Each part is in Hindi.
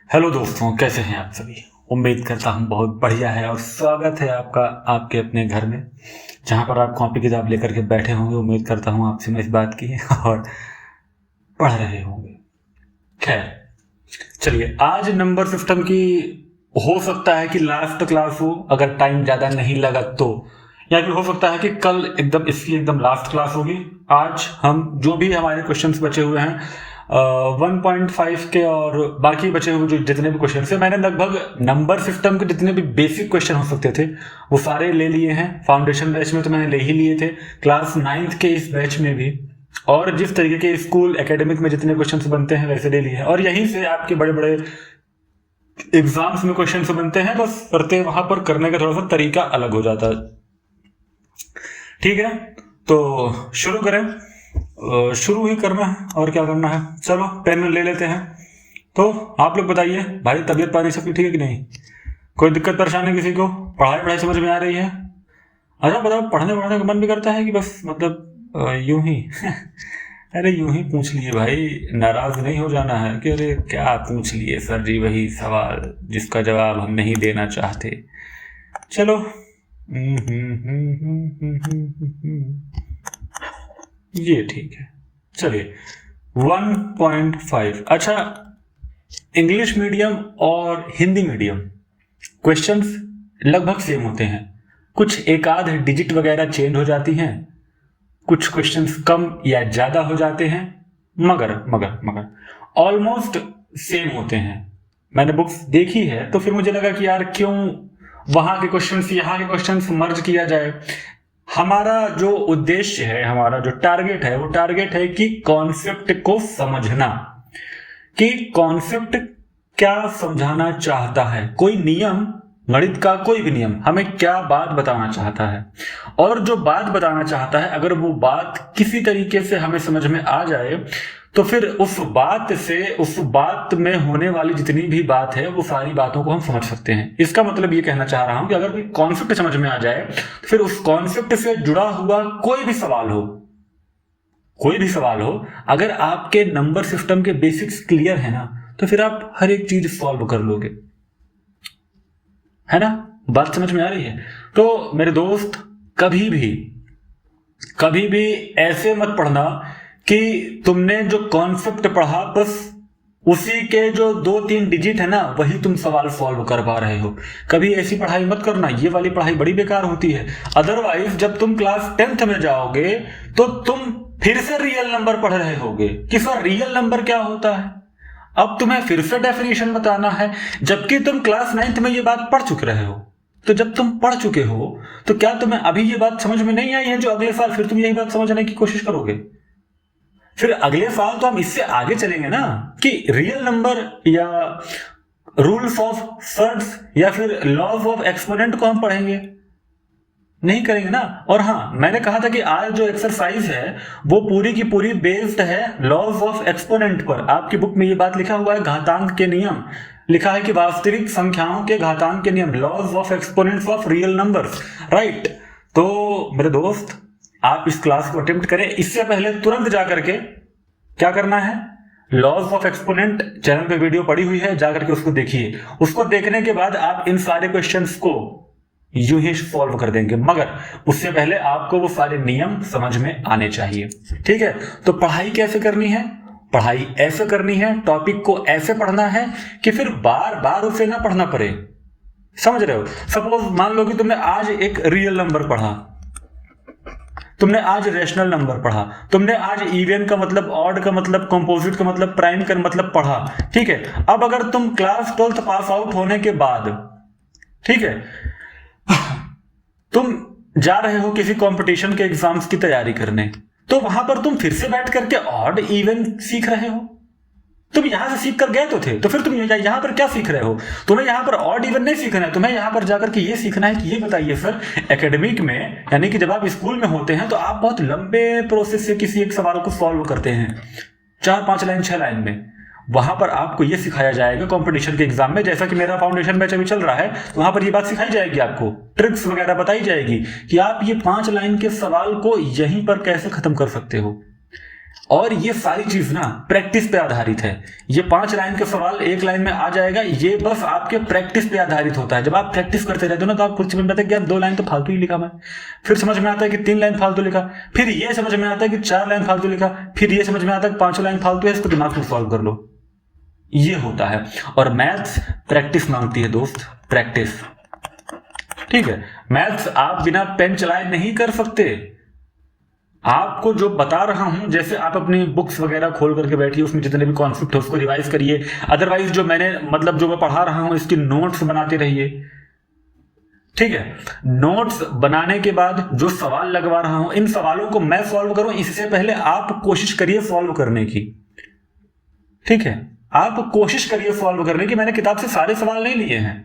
हेलो दोस्तों, कैसे हैं आप सभी। उम्मीद करता हूं बहुत बढ़िया है और स्वागत है आपका आपके अपने घर में, जहां पर आप कॉपी किताब लेकर के बैठे होंगे। उम्मीद करता हूं आपसे मैं इस बात की और पढ़ रहे होंगे। खैर, चलिए आज नंबर सिस्टम की हो सकता है कि लास्ट क्लास हो, अगर टाइम ज़्यादा नहीं लगा तो, या फिर हो सकता है कि कल एकदम इसकी एकदम लास्ट क्लास होगी। आज हम जो भी हमारे क्वेश्चंस बचे हुए हैं 1.5 के और बाकी बचे हुए जो जितने भी क्वेश्चन थे, मैंने लगभग नंबर सिस्टम के जितने भी बेसिक क्वेश्चन हो सकते थे वो सारे ले लिए हैं। फाउंडेशन बैच में तो मैंने ले ही लिए थे, क्लास 9th के इस बैच में भी, और जिस तरीके के स्कूल एकेडमिक में जितने क्वेश्चंस बनते हैं वैसे ले लिए हैं। और यहीं से आपके बड़े बड़े एग्जाम्स में क्वेश्चन बनते हैं, बस करते वहां पर करने का थोड़ा सा तरीका अलग हो जाता है। ठीक है, तो शुरू करें। शुरू ही करना है और क्या करना है। चलो पेन ले लेते हैं। तो आप लोग बताइए भाई, तबीयत पानी सब ठीक है कि नहीं? कोई दिक्कत परेशानी किसी को? पढ़ाई समझ में आ रही है? अच्छा बताओ, पढ़ने पढ़ने का मन भी करता है कि बस मतलब यूं ही अरे यूं ही पूछ लिए भाई, नाराज नहीं हो जाना है कि अरे क्या पूछ लिए सर जी, वही सवाल जिसका जवाब हम नहीं देना चाहते। चलो ये ठीक है। चलिए 1.5। अच्छा, इंग्लिश मीडियम और हिंदी मीडियम क्वेश्चंस लगभग सेम होते हैं, कुछ एक आध डिजिट वगैरह चेंज हो जाती हैं, कुछ क्वेश्चंस कम या ज्यादा हो जाते हैं, मगर मगर मगर ऑलमोस्ट सेम होते हैं। मैंने बुक्स देखी है तो फिर मुझे लगा कि यार क्यों वहां के क्वेश्चंस यहाँ के क्वेश्चंस मर्ज किया जाए। हमारा जो उद्देश्य है, हमारा जो टारगेट है, वो टारगेट है कि कॉन्सेप्ट को समझना, कि कॉन्सेप्ट क्या समझाना चाहता है, कोई नियम, गणित का कोई भी नियम हमें क्या बात बताना चाहता है। और जो बात बताना चाहता है, अगर वो बात किसी तरीके से हमें समझ में आ जाए तो फिर उस बात में होने वाली जितनी भी बात है वो सारी बातों को हम समझ सकते हैं। इसका मतलब ये कहना चाह रहा हूं कि अगर कोई कॉन्सेप्ट समझ में आ जाए तो फिर उस कॉन्सेप्ट से जुड़ा हुआ कोई भी सवाल हो, अगर आपके नंबर सिस्टम के बेसिक्स क्लियर है ना, तो फिर आप हर एक चीज सॉल्व कर लोगे। है ना, बात समझ में आ रही है? तो मेरे दोस्त, कभी भी ऐसे मत पढ़ना कि तुमने जो कॉन्सेप्ट पढ़ा बस उसी के जो 2-3 डिजिट है ना वही तुम सवाल सॉल्व कर पा रहे हो। कभी ऐसी पढ़ाई मत करना, ये वाली पढ़ाई बड़ी बेकार होती है। अदरवाइज जब तुम क्लास 10th में जाओगे तो तुम फिर से रियल नंबर पढ़ रहे होगे कि सर रियल नंबर क्या होता है। अब तुम्हें फिर से डेफिनेशन बताना है, जबकि तुम क्लास 9th में ये बात पढ़ चुके रहे हो। तो जब तुम पढ़ चुके हो तो क्या तुम्हें अभी ये बात समझ में नहीं आई है जो अगले साल फिर तुम यही बात समझने की कोशिश करोगे? फिर अगले साल तो हम इससे आगे चलेंगे ना, कि रियल नंबर या रूल्स ऑफ थर्ड्स या फिर लॉज ऑफ एक्सपोनेंट को हम पढ़ेंगे नहीं करेंगे ना। और हाँ, मैंने कहा था कि आज जो एक्सरसाइज है वो पूरी की पूरी बेस्ड है लॉज ऑफ एक्सपोनेंट पर। आपकी बुक में ये बात लिखा हुआ है, घातांक के नियम लिखा है कि वास्तविक संख्याओं के घातांक के नियम, laws of exponents of real numbers, right. तो मेरे दोस्त, आप इस क्लास को अटेम्प्ट करें। इससे पहले तुरंत जाकर के क्या करना है, लॉज ऑफ एक्सपोनेंट चैनल पे वीडियो पड़ी हुई है, जाकर के उसको देखिए। उसको देखने के बाद आप इन सारे क्वेश्चंस को यूं ही सॉल्व कर देंगे, मगर उससे पहले आपको वो सारे नियम समझ में आने चाहिए। ठीक है, तो पढ़ाई कैसे करनी है? पढ़ाई ऐसे करनी है, टॉपिक को ऐसे पढ़ना है कि फिर बार बार उसे ना पढ़ना पड़े। समझ रहे हो? सपोज मान लो कि तुमने आज एक रियल नंबर पढ़ा, तुमने आज रेशनल नंबर पढ़ा, तुमने आज इवन का मतलब, ऑड का मतलब, कंपोजिट का मतलब, प्राइम का मतलब पढ़ा। ठीक है, अब अगर तुम क्लास 12th पास आउट होने के बाद, ठीक है, तुम जा रहे हो किसी कंपटीशन के एग्जाम्स की तैयारी करने, तो वहां पर तुम फिर से बैठ करके ऑड इवन सीख रहे हो। तुम यहां से सीख कर गए तो थे, तो फिर तुम यहां पर क्या सीख रहे हो? तुम्हें यहां पर ऑड इवन नहीं सीखना है, तुम्हें यहां पर जाकर के ये सीखना है कि ये बताइए सर, एकेडमिक में यानी कि जब आप स्कूल में होते हैं तो आप बहुत लंबे प्रोसेस से किसी एक सवाल को सॉल्व करते हैं, 4-5 लाइन 6 लाइन में। वहां पर आपको ये सिखाया जाएगा कंपटीशन के एग्जाम में, जैसा कि मेरा फाउंडेशन बैच अभी चल रहा है, तो वहां पर ये बात सिखाई जाएगी, आपको ट्रिक्स वगैरह बताई जाएगी कि आप ये 5 लाइन के सवाल को यहीं पर कैसे खत्म कर सकते हो। और ये सारी चीज ना प्रैक्टिस पे आधारित है। ये 5 लाइन के सवाल 1 लाइन में आ जाएगा, ये बस आपके प्रैक्टिस पे आधारित होता है। जब आप प्रैक्टिस करते रहते हो ना तो आप कुछ समझ में आता है कि यार 2 लाइन तो फालतू ही लिखा मैं, फिर समझ में आता है कि 3 लाइन फालतू लिखा, फिर ये समझ में आता है कि 4 लाइन फालतू लिखा, फिर ये समझ में आता है कि 5 लाइन फालतू है, इसको दिमाग में सॉल्व कर लो। ये होता है। और मैथ्स प्रैक्टिस मांगती है दोस्त, प्रैक्टिस। ठीक है, मैथ्स आप बिना पेन चलाए नहीं कर सकते। आपको जो बता रहा हूं, जैसे आप अपनी बुक्स वगैरह खोल करके बैठिए, उसमें जितने भी कॉन्सेप्ट है उसको रिवाइज करिए। अदरवाइज जो मैंने मतलब जो मैं पढ़ा रहा हूं इसकी नोट्स बनाते रहिए। ठीक है, नोट्स बनाने के बाद जो सवाल लगवा रहा हूं, इन सवालों को मैं सॉल्व करूं इससे पहले आप कोशिश करिए सॉल्व करने की। ठीक है, आप कोशिश करिए सॉल्व करने की। मैंने किताब से सारे सवाल नहीं लिए हैं,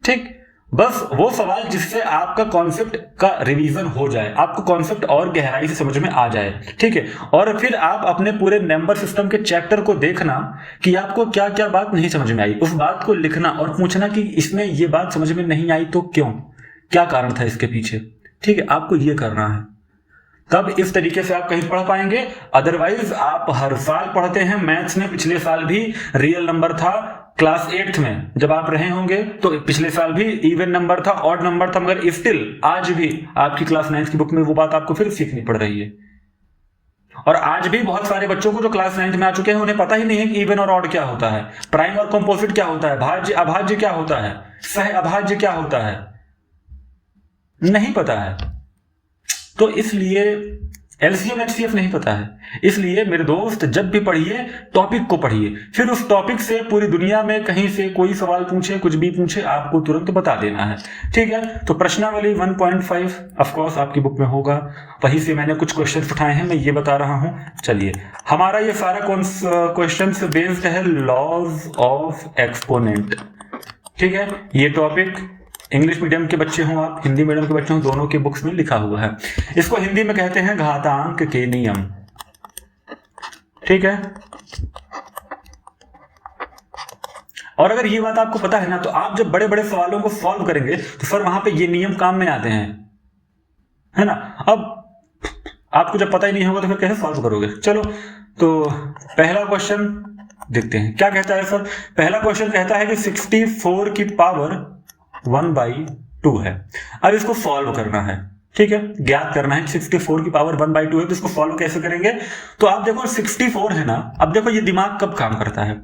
ठीक, बस वो सवाल जिससे आपका कॉन्सेप्ट का रिवीजन हो जाए, आपको कॉन्सेप्ट और गहराई से समझ में आ जाए। ठीक है, और फिर आप अपने पूरे नंबर सिस्टम के चैप्टर को देखना कि आपको क्या क्या बात नहीं समझ में आई, उस बात को लिखना और पूछना कि इसमें ये बात समझ में नहीं आई तो क्यों, क्या कारण था इसके पीछे। ठीक है, आपको ये करना है, तब इस तरीके से आप कहीं पढ़ पाएंगे। अदरवाइज आप हर साल पढ़ते हैं। मैथ्स में पिछले साल भी रियल नंबर था, क्लास 8th में जब आप रहे होंगे तो पिछले साल भी इवन नंबर था, ऑड नंबर था, मगर स्टिल आज भी आपकी क्लास 9th की बुक में वो बात आपको फिर सीखनी पड़ रही है। और आज भी बहुत सारे बच्चों को जो क्लास 9th में आ चुके हैं उन्हें पता ही नहीं है कि इवन और ऑड क्या होता है, प्राइम और कंपोजिट क्या होता है, भाज्य अभाज्य क्या होता है, सह अभाज्य क्या होता है, नहीं पता है। तो इसलिए एलसीएम एचसीएफ नहीं पता है। इसलिए मेरे दोस्त जब भी पढ़िए टॉपिक को पढ़िए, फिर उस टॉपिक से पूरी दुनिया में कहीं से कोई सवाल पूछे, कुछ भी पूछे, आपको तुरंत बता देना है। ठीक है, तो प्रश्नावली 1.5 ऑफ कोर्स आपकी बुक में होगा, वहीं से मैंने कुछ क्वेश्चन उठाए हैं, मैं ये बता रहा हूं। चलिए, हमारा ये सारा क्वेश्चन बेस्ड है लॉज ऑफ एक्सपोनेंट। ठीक है, ये टॉपिक इंग्लिश मीडियम के बच्चे हों आप, हिंदी मीडियम के बच्चे हों, दोनों के बुक्स में लिखा हुआ है। इसको हिंदी में कहते हैं घातांक के नियम। ठीक है, और अगर ये बात आपको पता है ना तो आप जब बड़े बड़े सवालों को सॉल्व करेंगे तो सर वहां पे ये नियम काम में आते हैं, है ना। अब आपको जब पता ही नहीं होगा तो फिर कैसे सॉल्व करोगे। चलो, तो पहला क्वेश्चन देखते हैं क्या कहता है सर। पहला क्वेश्चन कहता है कि 64 की पावर 1/2 है। अब इसको सॉल्व करना है। ठीक है, ज्ञात करना है 64 की पावर 1/2 है, तो इसको सॉल्व कैसे करेंगे। तो आप देखो 64 है ना, अब देखो ये दिमाग कब काम करता है,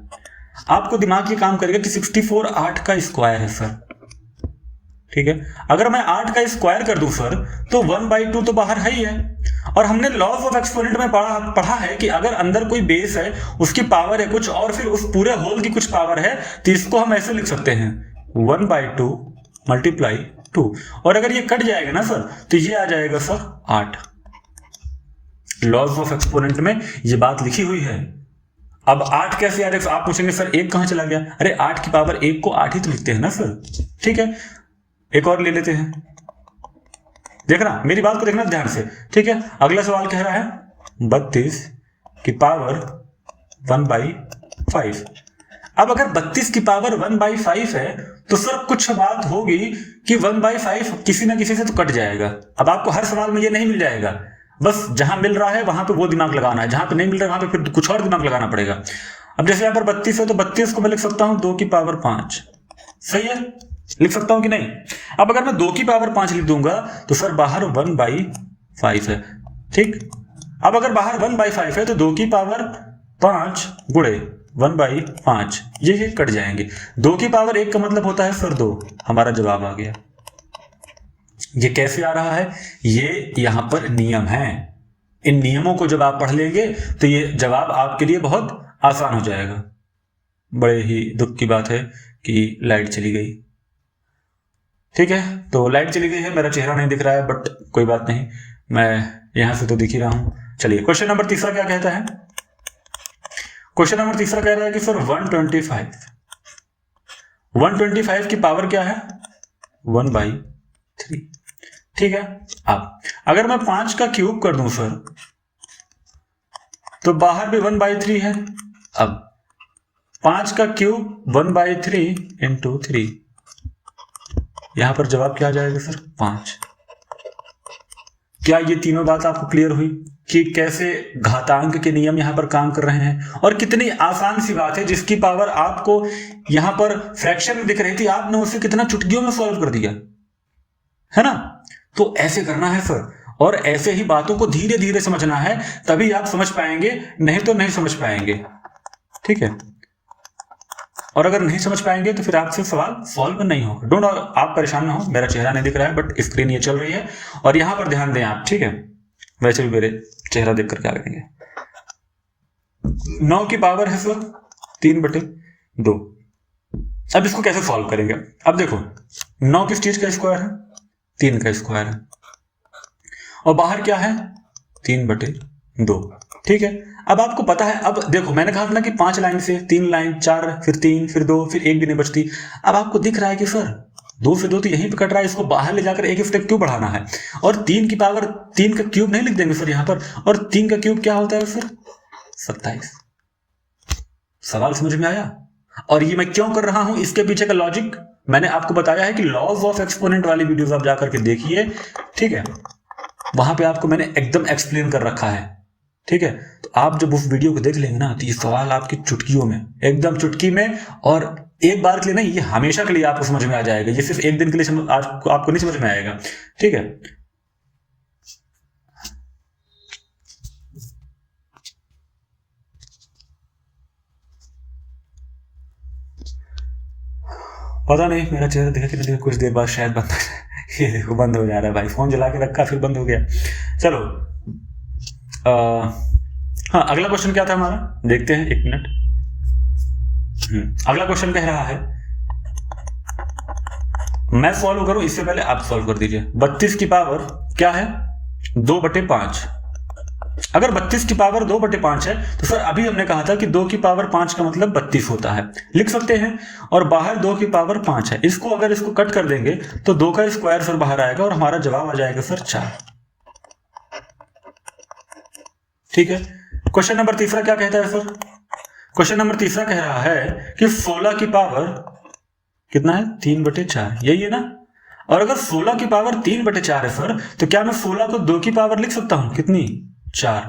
आपको दिमाग ये काम करेगा कि 64 8 का स्क्वायर है सर। ठीक है, अगर मैं 8 का स्क्वायर कर दूं सर तो 1/2 तो बाहर है ही है। और हमने लॉज ऑफ एक्सपोनेंट में पढ़ा है कि अगर अंदर कोई बेस है, उसकी पावर है कुछ और फिर उस पूरे होल की कुछ पावर है, तो इसको हम ऐसे लिख सकते हैं 1/2 मल्टीप्लाई 2। और अगर ये कट जाएगा ना सर तो ये आ जाएगा सर 8। लॉज ऑफ एक्सपोनेंट में ये बात लिखी हुई है। अब 8 कैसे आ रहा है, आप पूछेंगे सर 1 कहां चला गया। अरे 8 की पावर 1 को 8 ही तो लिखते हैं ना सर। ठीक है, एक और ले लेते हैं, देखना मेरी बात को देखना ध्यान से। ठीक है, अगला सवाल कह रहा है 32 की पावर 1/5। अब अगर 32 की पावर 1/5 है तो सर कुछ बात होगी कि 1/5 किसी ना किसी से तो कट जाएगा। अब आपको हर सवाल में ये नहीं मिल जाएगा, बस जहां मिल रहा है वहां पे वो दिमाग लगाना है, जहां पे नहीं मिल रहा है वहां पे फिर कुछ और दिमाग लगाना पड़ेगा। अब जैसे यहां पर 32 है तो 32 को मैं लिख सकता हूं 2 की पावर 5। सही है, लिख सकता हूं कि नहीं। अब अगर मैं 2 की पावर 5 लिख दूंगा तो सर बाहर 1/5 है। ठीक, अब अगर बाहर 1/5 है तो 2 की पावर 5 गुणे 1/5 ये कट जाएंगे। 2 की पावर 1 का मतलब होता है सर 2। हमारा जवाब आ गया। ये कैसे आ रहा है, ये यहां पर नियम है। इन नियमों को जब आप पढ़ लेंगे तो ये जवाब आपके लिए बहुत आसान हो जाएगा। बड़े ही दुख की बात है कि लाइट चली गई। ठीक है, तो लाइट चली गई है, मेरा चेहरा नहीं दिख रहा है, बट कोई बात नहीं, मैं यहां से तो दिख ही रहा हूं। चलिए, क्वेश्चन नंबर तीसरा क्या कहता है। क्वेश्चन नंबर तीसरा कह रहा है कि सर 125 की पावर क्या है 1/3। ठीक है, अब अगर मैं 5 का क्यूब कर दूं सर तो बाहर भी 1/3 है। अब 5 का क्यूब 1/3 इंटू 3, यहां पर जवाब क्या आ जाएगा सर 5। क्या ये तीनों बात आपको क्लियर हुई कि कैसे घातांक के नियम यहां पर काम कर रहे हैं, और कितनी आसान सी बात है जिसकी पावर आपको यहां पर फ्रैक्शन में दिख रही थी, आपने उसे कितना चुटकियों में सॉल्व कर दिया, है ना। तो ऐसे करना है सर, और ऐसे ही बातों को धीरे धीरे समझना है, तभी आप समझ पाएंगे, नहीं तो नहीं समझ पाएंगे, ठीक है। और अगर नहीं समझ पाएंगे तो फिर आपसे सवाल सॉल्व नहीं होगा। डोंट, आप परेशान ना हो, मेरा चेहरा नहीं दिख रहा है बट स्क्रीन ये चल रही है, और यहां पर ध्यान दें आप, ठीक है। वैसे भी मेरे चेहरा देख कर क्या करेंगे। 9 की पावर है सर 3/2। अब इसको कैसे सॉल्व करेंगे? अब देखो 9 किस चीज का स्क्वायर है? 3 का स्क्वायर है, और बाहर क्या है? 3/2, ठीक है। अब आपको पता है, अब देखो मैंने कहा था ना कि 5 लाइन से 3 लाइन, 4, फिर 3, फिर 2, फिर 1 भी नहीं बचती। अब आपको दिख रहा है कि सर 2 से 2 तो यहीं पे कट रहा है, इसको बाहर ले जाकर एक स्टेप क्यों बढ़ाना है, और 3 की पावर 3 का क्यूब नहीं लिख देंगे सर यहां पर, और 3 का क्यूब क्या होता है सर? 27। सवाल समझ में आया? और ये मैं क्यों कर रहा हूं, इसके पीछे का लॉजिक मैंने आपको बताया है कि लॉज ऑफ एक्सपोनेंट वाली वीडियोस आप जाकर के देखिए, ठीक है। वहां पे आपको मैंने एकदम एक्सप्लेन कर रखा है, ठीक है। तो आप जब उस वीडियो को देख लेंगे ना, तो ये सवाल आपकी चुटकियों में, एकदम चुटकी में, और एक बार के लिए नहीं, ये हमेशा के लिए आपको समझ में आ जाएगा। ये सिर्फ एक दिन के लिए आपको नहीं समझ में आएगा, ठीक है। पता नहीं मेरा चेहरा देखा कि नहीं, कुछ देर बाद शायद बंद हो जाए। ये देखो बंद हो जा रहा है भाई, फोन जला के रखा फिर बंद हो गया। चलो हाँ, अगला क्वेश्चन क्या था हमारा, देखते हैं, 1 मिनट। अगला क्वेश्चन कह रहा है, मैं सॉल्व करूं इससे पहले आप सॉल्व कर दीजिए। 32 की पावर क्या है? 2/5। अगर 32 की पावर 2/5 है तो सर अभी हमने कहा था कि 2 की पावर 5 का मतलब 32 होता है, लिख सकते हैं। और बाहर 2 की पावर 5 है, इसको अगर इसको कट कर देंगे तो 2 का स्क्वायर सर बाहर आएगा, और हमारा जवाब आ जाएगा सर 4, ठीक है। क्वेश्चन नंबर तीसरा क्या कहता है सर? क्वेश्चन नंबर तीसरा कह रहा है कि 16 की पावर कितना है? 3/4, यही है ना। और अगर 16 की पावर 3/4 है सर, तो क्या मैं 16 को 2 की पावर लिख सकता हूं? कितनी? 4।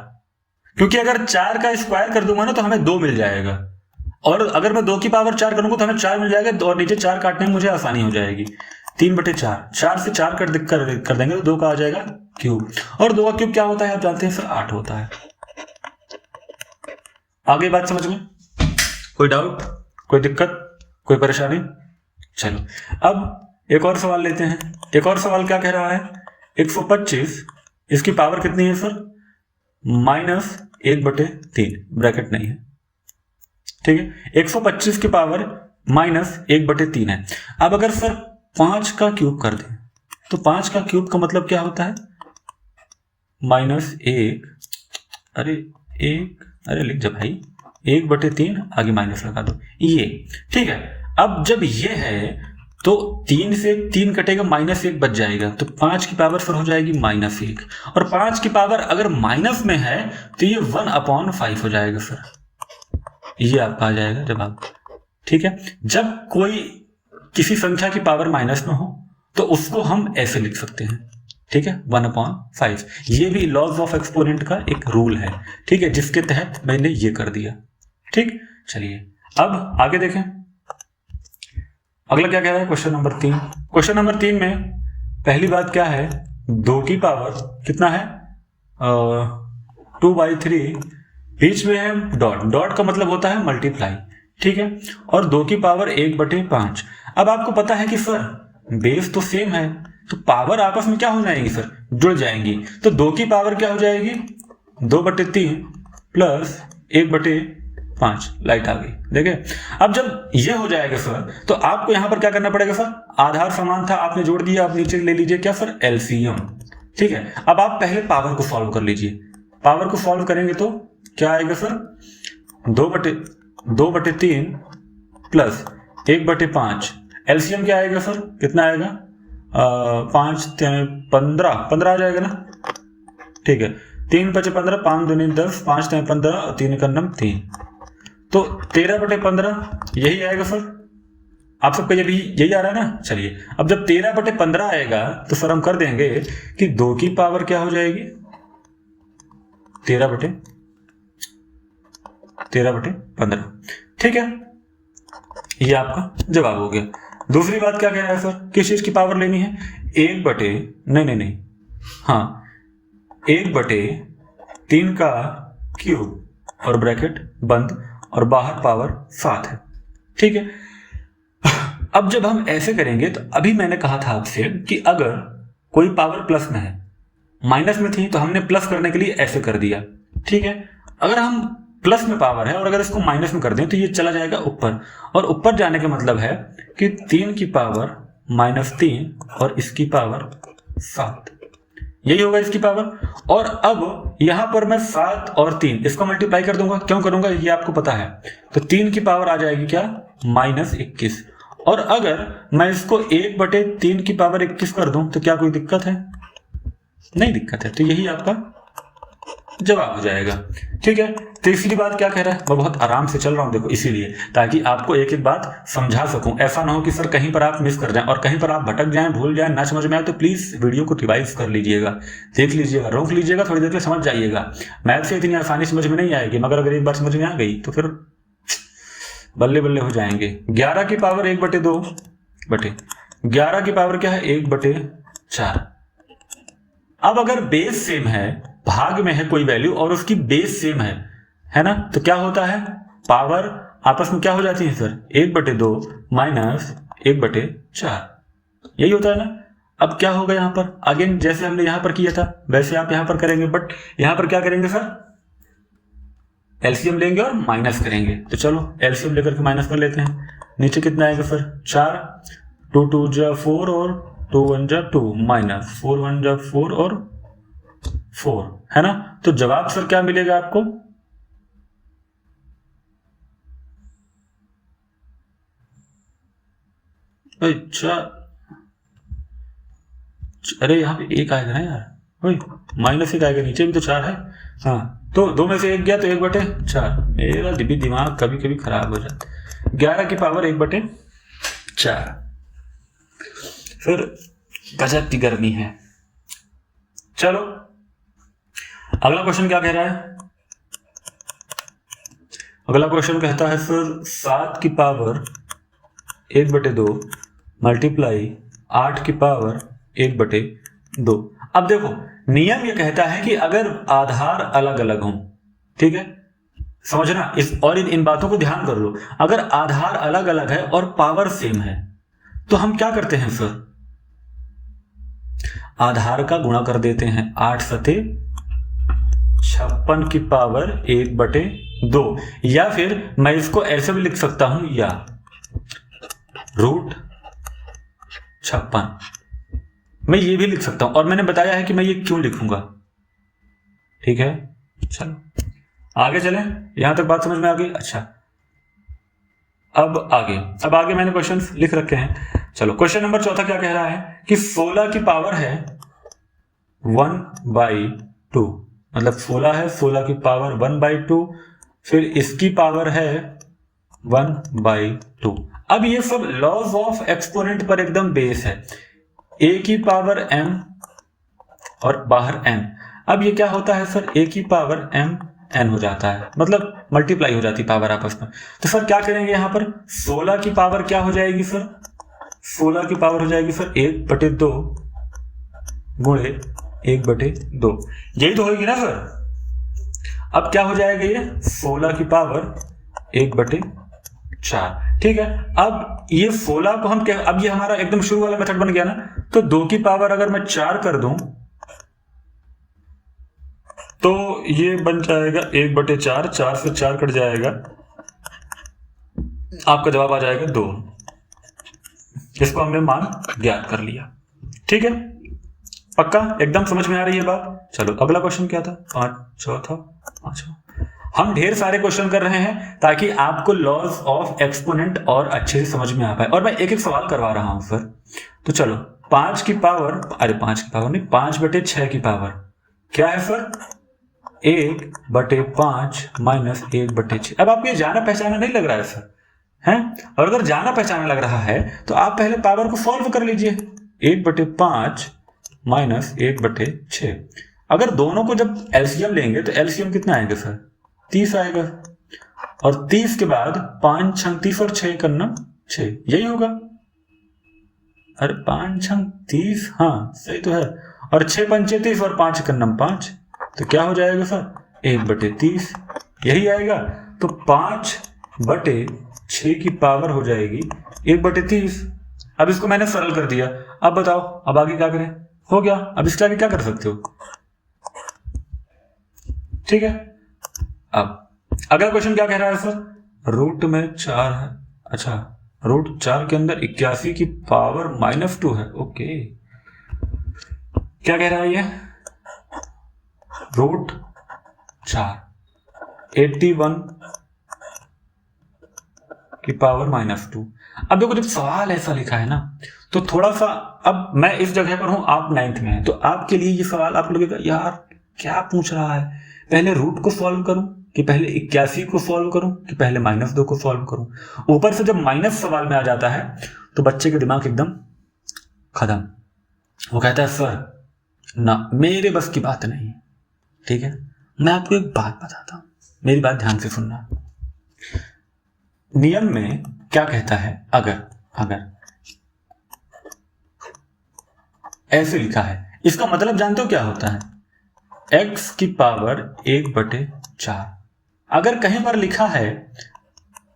क्योंकि अगर 4 का स्क्वायर कर दूंगा ना तो हमें 2 मिल जाएगा, और अगर मैं 2 की पावर 4 करूंगा तो हमें 4 मिल जाएगा, और नीचे 4 काटने में मुझे आसानी हो जाएगी। 3/4, 4 से 4 कर देंगे तो 2 का आ जाएगा क्यूब, और 2 का क्यूब क्या होता है आप जानते हैं सर? 8 होता है। आगे बात समझ में? कोई डाउट, कोई दिक्कत, कोई परेशानी? चलो अब एक और सवाल लेते हैं। एक और सवाल क्या कह रहा है? 125, इसकी पावर कितनी है सर? -1/3, ब्रैकेट नहीं है, ठीक है। 125 की पावर -1/3 है। अब अगर सर 5 का क्यूब कर दें तो 5 का क्यूब का मतलब क्या होता है? -1, अरे लिख जा भाई, 1/3 आगे माइनस लगा दो, ये, ठीक है। अब जब ये है तो 3 से 3 कटेगा, -1 बच जाएगा, तो 5 की पावर सर हो जाएगी -1, और 5 की पावर अगर माइनस में है तो ये 1/5 हो जाएगा सर, ये आपका आ जाएगा जवाब, ठीक है। जब कोई किसी संख्या की पावर माइनस में हो तो उसको हम ऐसे लिख सकते हैं, ठीक है, 1/5। ये भी लॉज ऑफ एक्सपोनेंट का एक रूल है, ठीक है, जिसके तहत मैंने ये कर दिया, ठीक। चलिए अब आगे देखें, अगला क्या कह रहा है? Question number 3। क्वेश्चन नंबर 3 में पहली बात क्या है? 2 की पावर कितना है? 2/3, बीच में है डॉट, डॉट का मतलब होता है मल्टीप्लाई, ठीक है, और 2 की पावर 1/5। अब आपको पता है कि सर बेस तो सेम है, तो पावर आपस में क्या हो जाएंगी सर? जुड़ जाएंगी। तो 2 की पावर क्या हो जाएगी? 2/3 प्लस 1/5, लाइट आ गई, देखे। अब जब ये हो जाएगा सर, तो आपको यहां पर क्या करना पड़ेगा सर? आधार समान था, आपने जोड़ दिया, आप नीचे ले लीजिए क्या सर? एलसीएम, ठीक है। अब आप पहले पावर को सॉल्व कर लीजिए। पावर को सॉल्व करेंगे तो क्या आएगा सर? 2/3 प्लस 1/5, एलसीएम क्या आएगा सर? कितना आएगा? 5 15 आ जाएगा ना, ठीक है। 3 × 5 = 15, 5 दूनी 10, 5 × 15 और 3 × 9 3, तो 13/15 यही आएगा सर। आप सबका ये भी यही आ रहा है ना। चलिए अब जब 13/15 आएगा तो सर हम कर देंगे कि 2 की पावर क्या हो जाएगी 13/15। ठीक है, ये आपका जवाब हो गया। दूसरी बात क्या कह रहा है सर, किस चीज की पावर लेनी है, 1/नहीं, हाँ 1/3 का क्यूब और ब्रैकेट बंद और बाहर पावर 7 है। ठीक है, अब जब हम ऐसे करेंगे तो अभी मैंने कहा था आपसे कि अगर कोई पावर प्लस में है, माइनस में थी तो हमने प्लस करने के लिए ऐसे कर दिया। ठीक है, अगर हम प्लस में पावर है और अगर इसको माइनस में कर दें तो ये चला जाएगा ऊपर, और ऊपर जाने का मतलब है कि 3 की पावर -3 और इसकी पावर 7, यही होगा इसकी पावर। और अब यहां पर मैं 7 और 3 इसको मल्टीप्लाई कर दूंगा। क्यों करूंगा ये आपको पता है। तो 3 की पावर आ जाएगी क्या -21, और अगर मैं इसको 1/3 की पावर 21 कर दूं तो क्या कोई दिक्कत है, नहीं दिक्कत है। तो यही आपका जवाब हो जाएगा। ठीक है, तीसरी बात क्या कह रहा है, मैं बहुत आराम से चल रहा हूं देखो, इसीलिए ताकि आपको एक एक बात समझा सकूं। ऐसा ना हो कि सर कहीं पर आप मिस कर जाएं और कहीं पर आप भटक जाएं, भूल जाएं, ना समझ में आए तो प्लीज वीडियो को रिवाइज कर लीजिएगा, देख लीजिएगा, रोक लीजिएगा, थोड़ी देर के लिए समझ जाइएगा। मैथ से इतनी आसानी समझ में नहीं आएगी, मगर अगर एक बार समझ में आ गई तो फिर बल्ले बल्ले हो जाएंगे। 11 की पावर 1/2 बटे 11 की पावर क्या है 1/4। अब अगर बेस सेम है, भाग में है कोई वैल्यू और उसकी बेस सेम है ना, तो क्या होता है पावर आपस में क्या हो जाती है सर 1/2 माइनस 1/4, यही होता है ना। अब क्या होगा यहां पर, अगेन जैसे हमने यहां पर किया था वैसे आप यहां पर करेंगे, बट यहां पर क्या करेंगे सर एलसीएम लेंगे और माइनस करेंगे। तो चलो एलसीएम लेकर के माइनस कर लेते हैं। नीचे कितना आएगा सर 4, 2 2 जा 4 और 2 1 जा 2 माइनस 4 1 जा 4 और 4, है ना। तो जवाब सर क्या मिलेगा आपको, अच्छा अरे यहाँ पे 1 आएगा ना यार, -1 आएगा, नीचे भी तो 4 है। हाँ तो 2 में से 1 गया तो 1/4, मेरा भी दिमाग कभी कभी खराब हो जाता है। 11 की पावर 1/4, फिर गजब की गर्मी है। चलो अगला क्वेश्चन क्या कह रहा है, अगला क्वेश्चन कहता है सर 7 की पावर 1/2 मल्टीप्लाई 8 की पावर 1/2। अब देखो नियम ये कहता है कि अगर आधार अलग अलग हों, ठीक है समझना इस, और इन बातों को ध्यान कर लो। अगर आधार अलग अलग है और पावर सेम है तो हम क्या करते हैं सर, आधार का गुणा कर देते हैं। 8 सते 56 की पावर 1/2, या फिर मैं इसको ऐसे भी लिख सकता हूं या √56, मैं ये भी लिख सकता हूं, और मैंने बताया है कि मैं ये क्यों लिखूंगा। ठीक है चलो आगे चलें, यहां तक बात समझ में आ गई। अच्छा अब आगे मैंने क्वेश्चन लिख रखे हैं। चलो क्वेश्चन नंबर 4 क्या कह रहा है कि 16 की पावर है 1/2, मतलब 16 है, 16 की पावर 1/2, फिर इसकी पावर है 1/2। अब ये सब लॉज ऑफ एक्सपोनेंट पर एकदम बेस है, a की पावर m और बाहर n। अब ये क्या होता है सर a की पावर m n हो जाता है, मतलब मल्टीप्लाई हो जाती पावर आपस में। तो सर क्या करेंगे यहां पर 16 की पावर क्या हो जाएगी सर, 16 की पावर हो जाएगी सर 1/2 गुणे 1/2, यही तो होगी ना सर। अब क्या हो जाएगा ये 16 की पावर 1/4। ठीक है, अब ये 16 को हम अब ये हमारा एकदम शुरू वाला मेथड बन गया ना, तो 2 की पावर अगर मैं 4 कर दूं तो ये बन जाएगा 1/4, 4 से 4 कट जाएगा, आपका जवाब आ जाएगा 2। इसको हमने मान ज्ञात कर लिया। ठीक है पक्का एकदम समझ में आ रही है बात। चलो अगला क्वेश्चन क्या था, 5वां। हम ढेर सारे क्वेश्चन कर रहे हैं ताकि आपको लॉज ऑफ एक्सपोनेंट और अच्छे से समझ में आ पाए, और मैं एक एक सवाल करवा रहा हूं सर। तो चलो 5 की पावर, अरे 5 की पावर नहीं, 5/6 की पावर क्या है सर 1/5 - 1/6। अब आपको ये जाना पहचाना नहीं लग रहा है सर, है। और अगर जाना पहचाना लग रहा है तो आप पहले पावर को सॉल्व कर लीजिए। 1/5 माइनस 1/6। अगर दोनों को जब एलसीएम लेंगे तो एलसीएम कितना आएगा सर? 30 आएगा। और 30 के बाद 5 छंग 30 और 6 करना 6, यही होगा। अरे 5 छंग 30, हाँ सही तो है। और 6 पंचे 30 और 5 करना 5, तो क्या हो जाएगा सर? 1/30, यही आएगा। तो 5/6 की पावर हो जाएगी 1/30। अब इसको मैंने सरल कर दिया। अब बताओ अब आगे क्या करें? हो गया। अब इसके आगे क्या कर सकते हो? ठीक है। अब अगला क्वेश्चन क्या कह रहा है सर? रूट में 4 है। अच्छा, रूट 4 के अंदर 81 की पावर -2 है। ओके, क्या कह रहा है ये? रूट 4 81 की पावर -2। अब देखो जब सवाल ऐसा लिखा है ना तो थोड़ा सा, अब मैं इस जगह पर हूं, आप 9th में हैं, तो आपके लिए ये सवाल आप लगेगा यार क्या पूछ रहा है, पहले रूट को सॉल्व करूं कि पहले 81 को सॉल्व करूं कि पहले -2 को सॉल्व करूं। ऊपर से जब माइनस सवाल में आ जाता है तो बच्चे का दिमाग एकदम खत्म। वो कहता है सर ना, मेरे बस की बात नहीं। ठीक है, मैं आपको एक बात बताता हूं, मेरी बात ध्यान से सुनना। नियम में क्या कहता है? अगर ऐसे लिखा है, इसका मतलब जानते हो क्या होता है? x की पावर 1/4। अगर कहीं पर लिखा है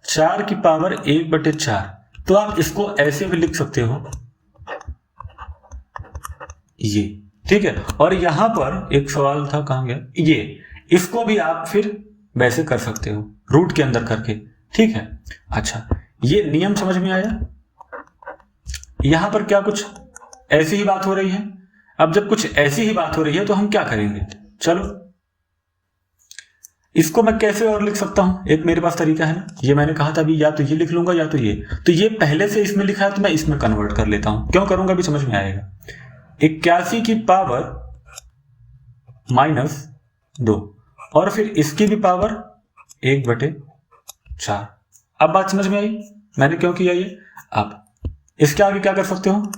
4 की पावर 1/4 तो आप इसको ऐसे भी लिख सकते हो, ये। ठीक है, और यहां पर एक सवाल था, कहां गया ये, इसको भी आप फिर वैसे कर सकते हो रूट के अंदर करके। ठीक है, अच्छा ये नियम समझ में आया? यहां पर क्या कुछ ऐसी ही बात हो रही है? अब जब कुछ ऐसी ही बात हो रही है तो हम क्या करेंगे? चलो इसको मैं कैसे और लिख सकता हूं, एक मेरे पास तरीका है ना। ये मैंने कहा था अभी, या तो ये लिख लूंगा या तो ये। तो ये पहले से इसमें लिखा है तो मैं इसमें कन्वर्ट कर लेता हूं। क्यों करूंगा अभी समझ में आएगा। 81 की पावर -2 और फिर इसकी भी पावर 1/4। अब बात समझ में आई मैंने क्यों किया ये। अब इसके आगे क्या कर सकते हो?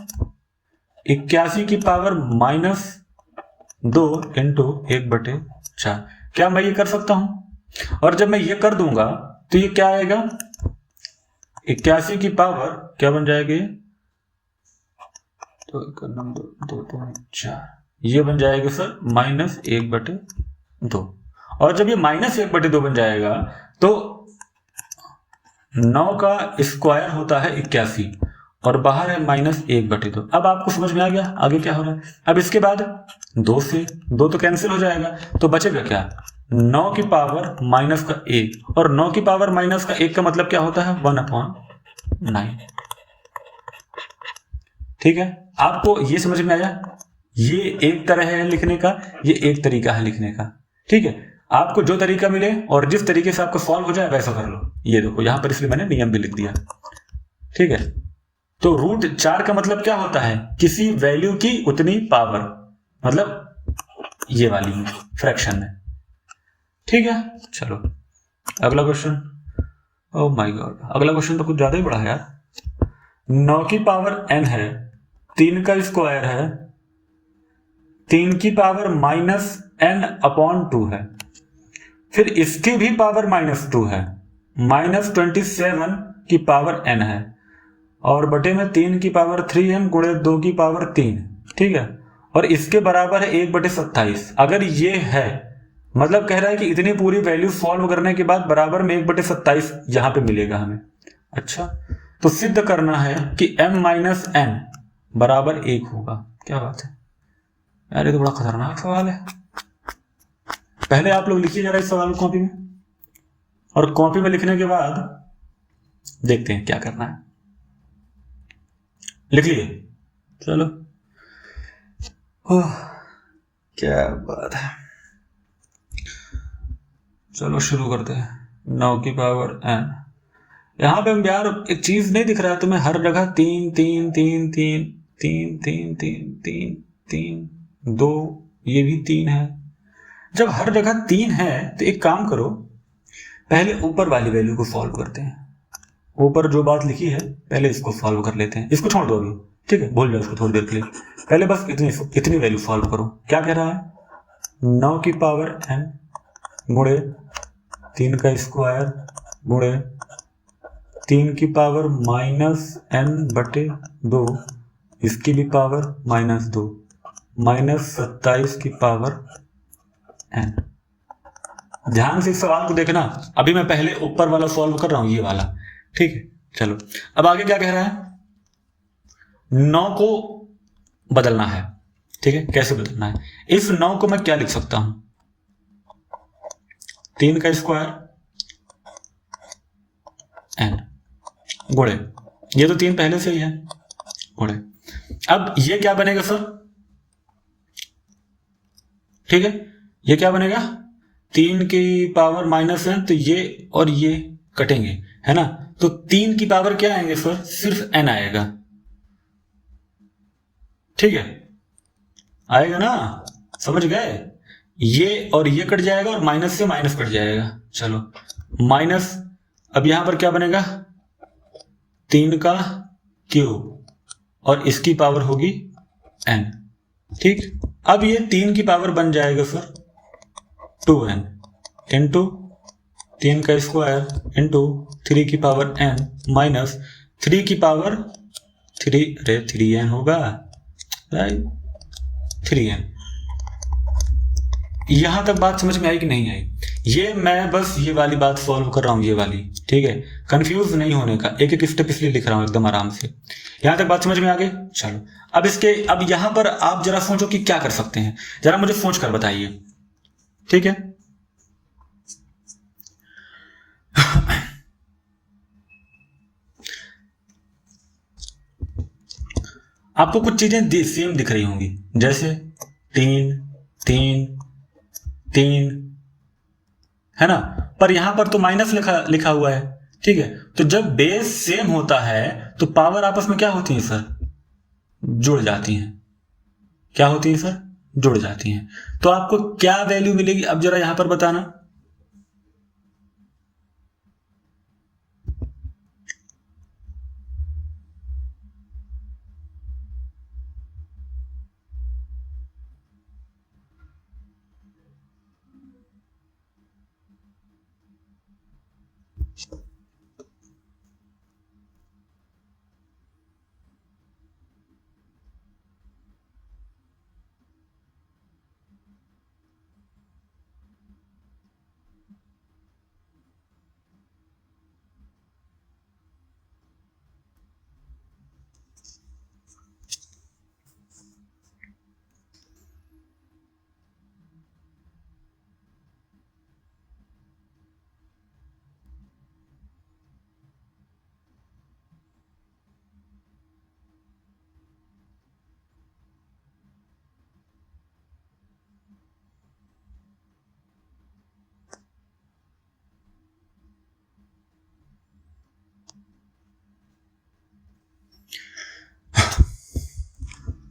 81 की पावर -2 इंटू 1/4। क्या मैं ये कर सकता हूं? और जब मैं ये कर दूंगा तो ये क्या आएगा? 81 की पावर क्या बन जाएगी? तो 2/4 ये बन जाएगा सर -1/2। और जब ये -1/2 बन जाएगा तो 9 का स्क्वायर होता है 81 और बाहर है -1/2। अब आपको समझ में आ गया आगे क्या हो रहा है। अब इसके बाद 2 से 2 तो कैंसिल हो जाएगा, तो बचेगा क्या? 9 की पावर -1 और 9 की पावर -1 का मतलब क्या होता है? 1/9। ठीक है, आपको ये समझ में आया? ये एक तरह है लिखने का, ये एक तरीका है लिखने का। ठीक है, आपको जो तरीका मिले और जिस तरीके से आपको सॉल्व हो जाए वैसा कर लो। ये देखो यहां पर इसलिए मैंने नियम भी लिख दिया। ठीक है, तो रूट 4 का मतलब क्या होता है? किसी वैल्यू की उतनी पावर, मतलब ये वाली फ्रैक्शन में। ठीक है, चलो अगला क्वेश्चन। ओह माय गॉड, अगला क्वेश्चन तो कुछ ज्यादा ही बड़ा है यार। 9 की पावर n है, 3 का स्क्वायर है, 3 की पावर -n/2 है, फिर इसकी भी पावर -2 है, -27 की पावर n है और बटे में 3 की पावर 3n गुणे 2 की पावर 3। ठीक है, और इसके बराबर है 1/27। अगर ये है मतलब कह रहा है कि इतनी पूरी वैल्यू सॉल्व करने के बाद बराबर में 1/27 यहां पे मिलेगा हमें। अच्छा, तो सिद्ध करना है कि m-n बराबर 1 होगा। क्या बात है यार, ये तो बड़ा खतरनाक सवाल है। पहले आप लोग लिखिए जरा इस सवाल को कॉपी में, और कॉपी में लिखने के बाद देखते हैं क्या करना है। लिख लिए? चलो, ओह क्या बात है। चलो शुरू करते हैं। 9 की पावर n, यहां पे यार एक चीज नहीं दिख रहा है तुम्हें? हर जगह 3 3 3 3 3 3 3 3 3 2, ये भी 3 है। जब हर जगह 3 है तो एक काम करो, पहले ऊपर वाली वैल्यू को सॉल्व करते हैं। ऊपर जो बात लिखी है पहले इसको सॉल्व कर लेते हैं, इसको छोड़ दो अभी, ठीक है, भूल जाओ इसको थोड़ी देर के लिए, पहले बस इतनी वैल्यू सॉल्व करो। क्या कह रहा है, 9 की पावर n गुणे 3 का स्क्वायर गुणे 3 की पावर -n/2, इसकी भी पावर -2, -27 की पावर n। ध्यान से इस सवाल को देखना, अभी मैं पहले ऊपर वाला सॉल्व कर रहा हूं, ये वाला, ठीक है। चलो अब आगे क्या कह रहा है, 9 को बदलना है, ठीक है। कैसे बदलना है, इस 9 को मैं क्या लिख सकता हूं, 3 का स्क्वायर n गुणे, ये तो 3 पहले से ही है, गुणे, अब ये क्या बनेगा सर, ठीक है, ये क्या बनेगा, 3 की पावर -n, तो ये और ये कटेंगे, है ना, तो 3 की पावर क्या आएंगे सर, सिर्फ n आएगा, ठीक है, आएगा ना, समझ गए, ये और ये कट जाएगा और माइनस से माइनस कट जाएगा। चलो माइनस, अब यहां पर क्या बनेगा, 3 का क्यूब और इसकी पावर होगी n, ठीक। अब ये 3 की पावर बन जाएगा सर 2n इंटू 3 का स्क्वायर इंटू 3 की पावर n माइनस 3 की पावर 3n होगा, राइट, 3n। यहां तक बात समझ में आई कि नहीं आई, ये मैं बस ये वाली बात सॉल्व कर रहा हूं, ये वाली, ठीक है, कंफ्यूज नहीं होने का, एक एक स्टेप इसलिए लिख रहा हूं एकदम आराम से। यहां तक बात समझ में आ गई। चलो अब यहां पर आप जरा सोचो कि क्या कर सकते हैं, जरा मुझे सोच कर बताइए, ठीक है। आपको कुछ चीजें सेम दिख रही होंगी, जैसे 3 3 3, है ना, पर यहां पर तो माइनस लिखा हुआ है, ठीक है। तो जब बेस सेम होता है तो पावर आपस में क्या होती है सर, जुड़ जाती हैं। क्या होती है सर, जुड़ जाती हैं। तो आपको क्या वैल्यू मिलेगी, अब जरा यहां पर बताना।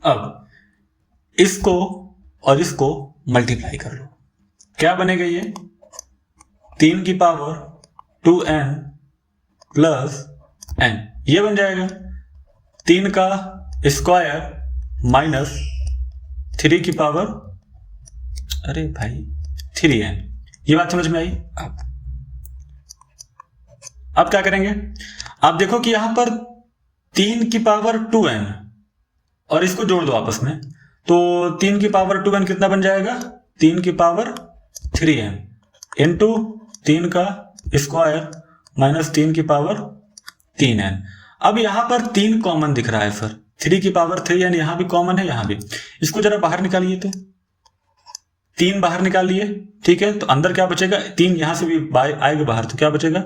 अब इसको और इसको मल्टीप्लाई कर लो, क्या बनेगा, ये 3 की पावर 2n प्लस n, ये बन जाएगा 3 का स्क्वायर माइनस 3 की पावर, अरे भाई 3n। ये बात समझ में आई। अब क्या करेंगे, आप देखो कि यहां पर 3 की पावर 2n और इसको जोड़ दो आपस में, तो 3 की पावर 2n कितना बन जाएगा, 3 की पावर 3n इंटू 3 का स्क्वायर माइनस 3 की पावर 3n। अब यहां पर 3 कॉमन दिख रहा है सर, 3 की पावर 3n यहां भी कॉमन है, यहां भी, इसको जरा बाहर निकालिए, तो 3 बाहर निकाल लिए, ठीक है, तो अंदर क्या बचेगा, 3 यहां से भी आएगा बाहर, तो क्या बचेगा,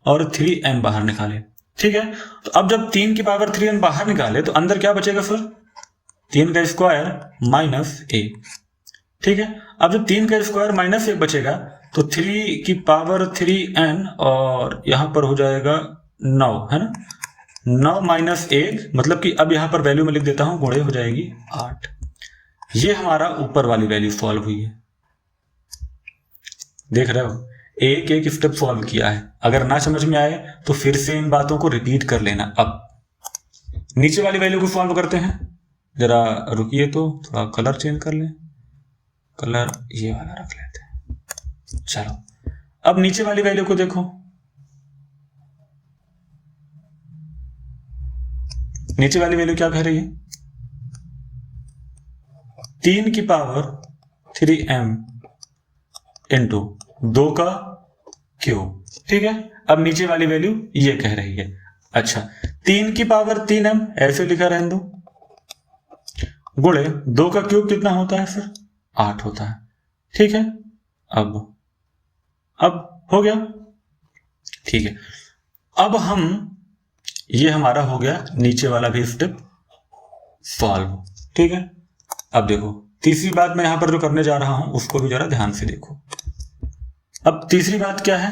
और 3n बाहर निकाले, ठीक है। तो अब जब 3 की पावर 3n बाहर निकाले तो अंदर क्या बचेगा सर, 3 का स्क्वायर माइनस 1, ठीक है। अब जब 3 का स्क्वायर माइनस 1 बचेगा तो 3 की पावर 3n और यहां पर हो जाएगा 9, है ना, 9 माइनस 1, मतलब कि अब यहां पर वैल्यू में लिख देता हूं, गुणे हो जाएगी 8। ये हमारा ऊपर वाली वैल्यू सॉल्व हुई है, देख रहे हो। एक एक स्टेप सॉल्व किया है। अगर ना समझ में आए तो फिर से इन बातों को रिपीट कर लेना। अब नीचे वाली वैल्यू को सॉल्व करते हैं। जरा रुकिए, तो थोड़ा कलर चेंज कर लें, कलर ये वाला रख लेते हैं। चलो अब नीचे वाली वैल्यू को देखो, नीचे वाली वैल्यू क्या कह रही है, 3 की पावर 3m इंटू 2 का क्यूब। ठीक है, अब नीचे वाली वैल्यू ये कह रही है। अच्छा, 3 की पावर 3m ऐसे लिखा रहने दो, गुणे 2 का क्यूब कितना होता है सर, 8 होता है। ठीक है, अब हो गया। ठीक है, अब हम ये हमारा हो गया नीचे वाला भी स्टेप सॉल्व। ठीक है, अब देखो तीसरी बात मैं यहां पर जो करने जा रहा हूं उसको भी जरा ध्यान से देखो। अब तीसरी बात क्या है,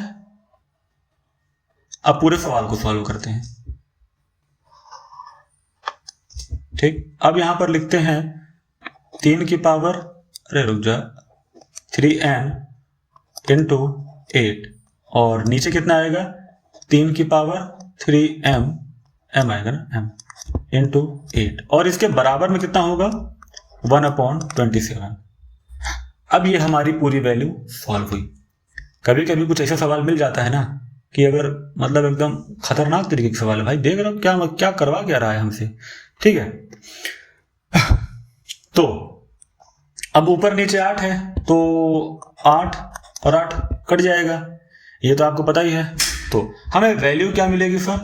अब पूरे सवाल को सॉल्व करते हैं। ठीक, अब यहां पर लिखते हैं 3 की पावर, अरे रुक जा, 3n इंटू 8 और नीचे कितना आएगा, 3 की पावर 3m, m आएगा ना, m इंटू 8 और इसके बराबर में कितना होगा, 1/27। अब ये हमारी पूरी वैल्यू सॉल्व हुई। कभी कभी कुछ ऐसा सवाल मिल जाता है ना कि अगर मतलब एकदम खतरनाक तरीके का सवाल है, भाई देख रहे हो क्या क्या करवा क्या रहा है हमसे। ठीक है, तो अब ऊपर नीचे 8 है तो 8 और 8 कट जाएगा, ये तो आपको पता ही है। तो हमें वैल्यू क्या मिलेगी सर,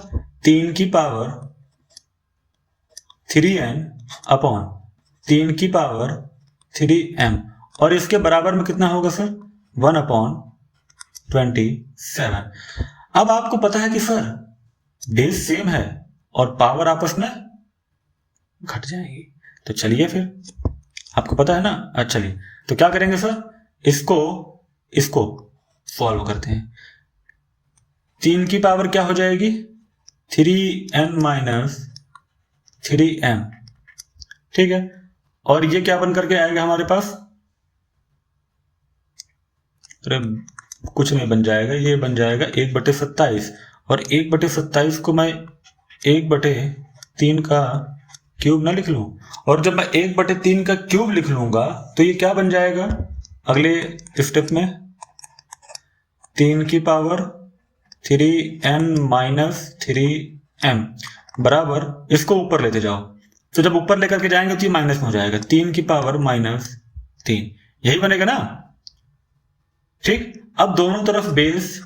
3 की पावर 3n अपॉन 3 की पावर 3m और इसके बराबर में कितना होगा सर, 1/27। अब आपको पता है कि सर बेस सेम है और पावर आपस में घट जाएगी, तो चलिए फिर, आपको पता है ना। अच्छा चलिए, तो क्या करेंगे सर, इसको सॉल्व करते हैं। 3 की पावर क्या हो जाएगी, 3n माइनस 3m। ठीक है, और ये क्या बन करके आएगा हमारे पास, अरे कुछ नहीं बन जाएगा, ये बन जाएगा 1/27 और 1/27 को मैं 1/3 का क्यूब ना लिख लूं, और जब मैं 1/3 का क्यूब लिख लूंगा तो ये क्या बन जाएगा अगले स्टेप में, 3 की पावर 3n माइनस 3m बराबर, इसको ऊपर लेते जाओ, तो जब ऊपर लेकर के जाएंगे तो ये माइनस में हो जाएगा, 3 की पावर -3, यही बनेगा ना। ठीक, अब दोनों तरफ बेस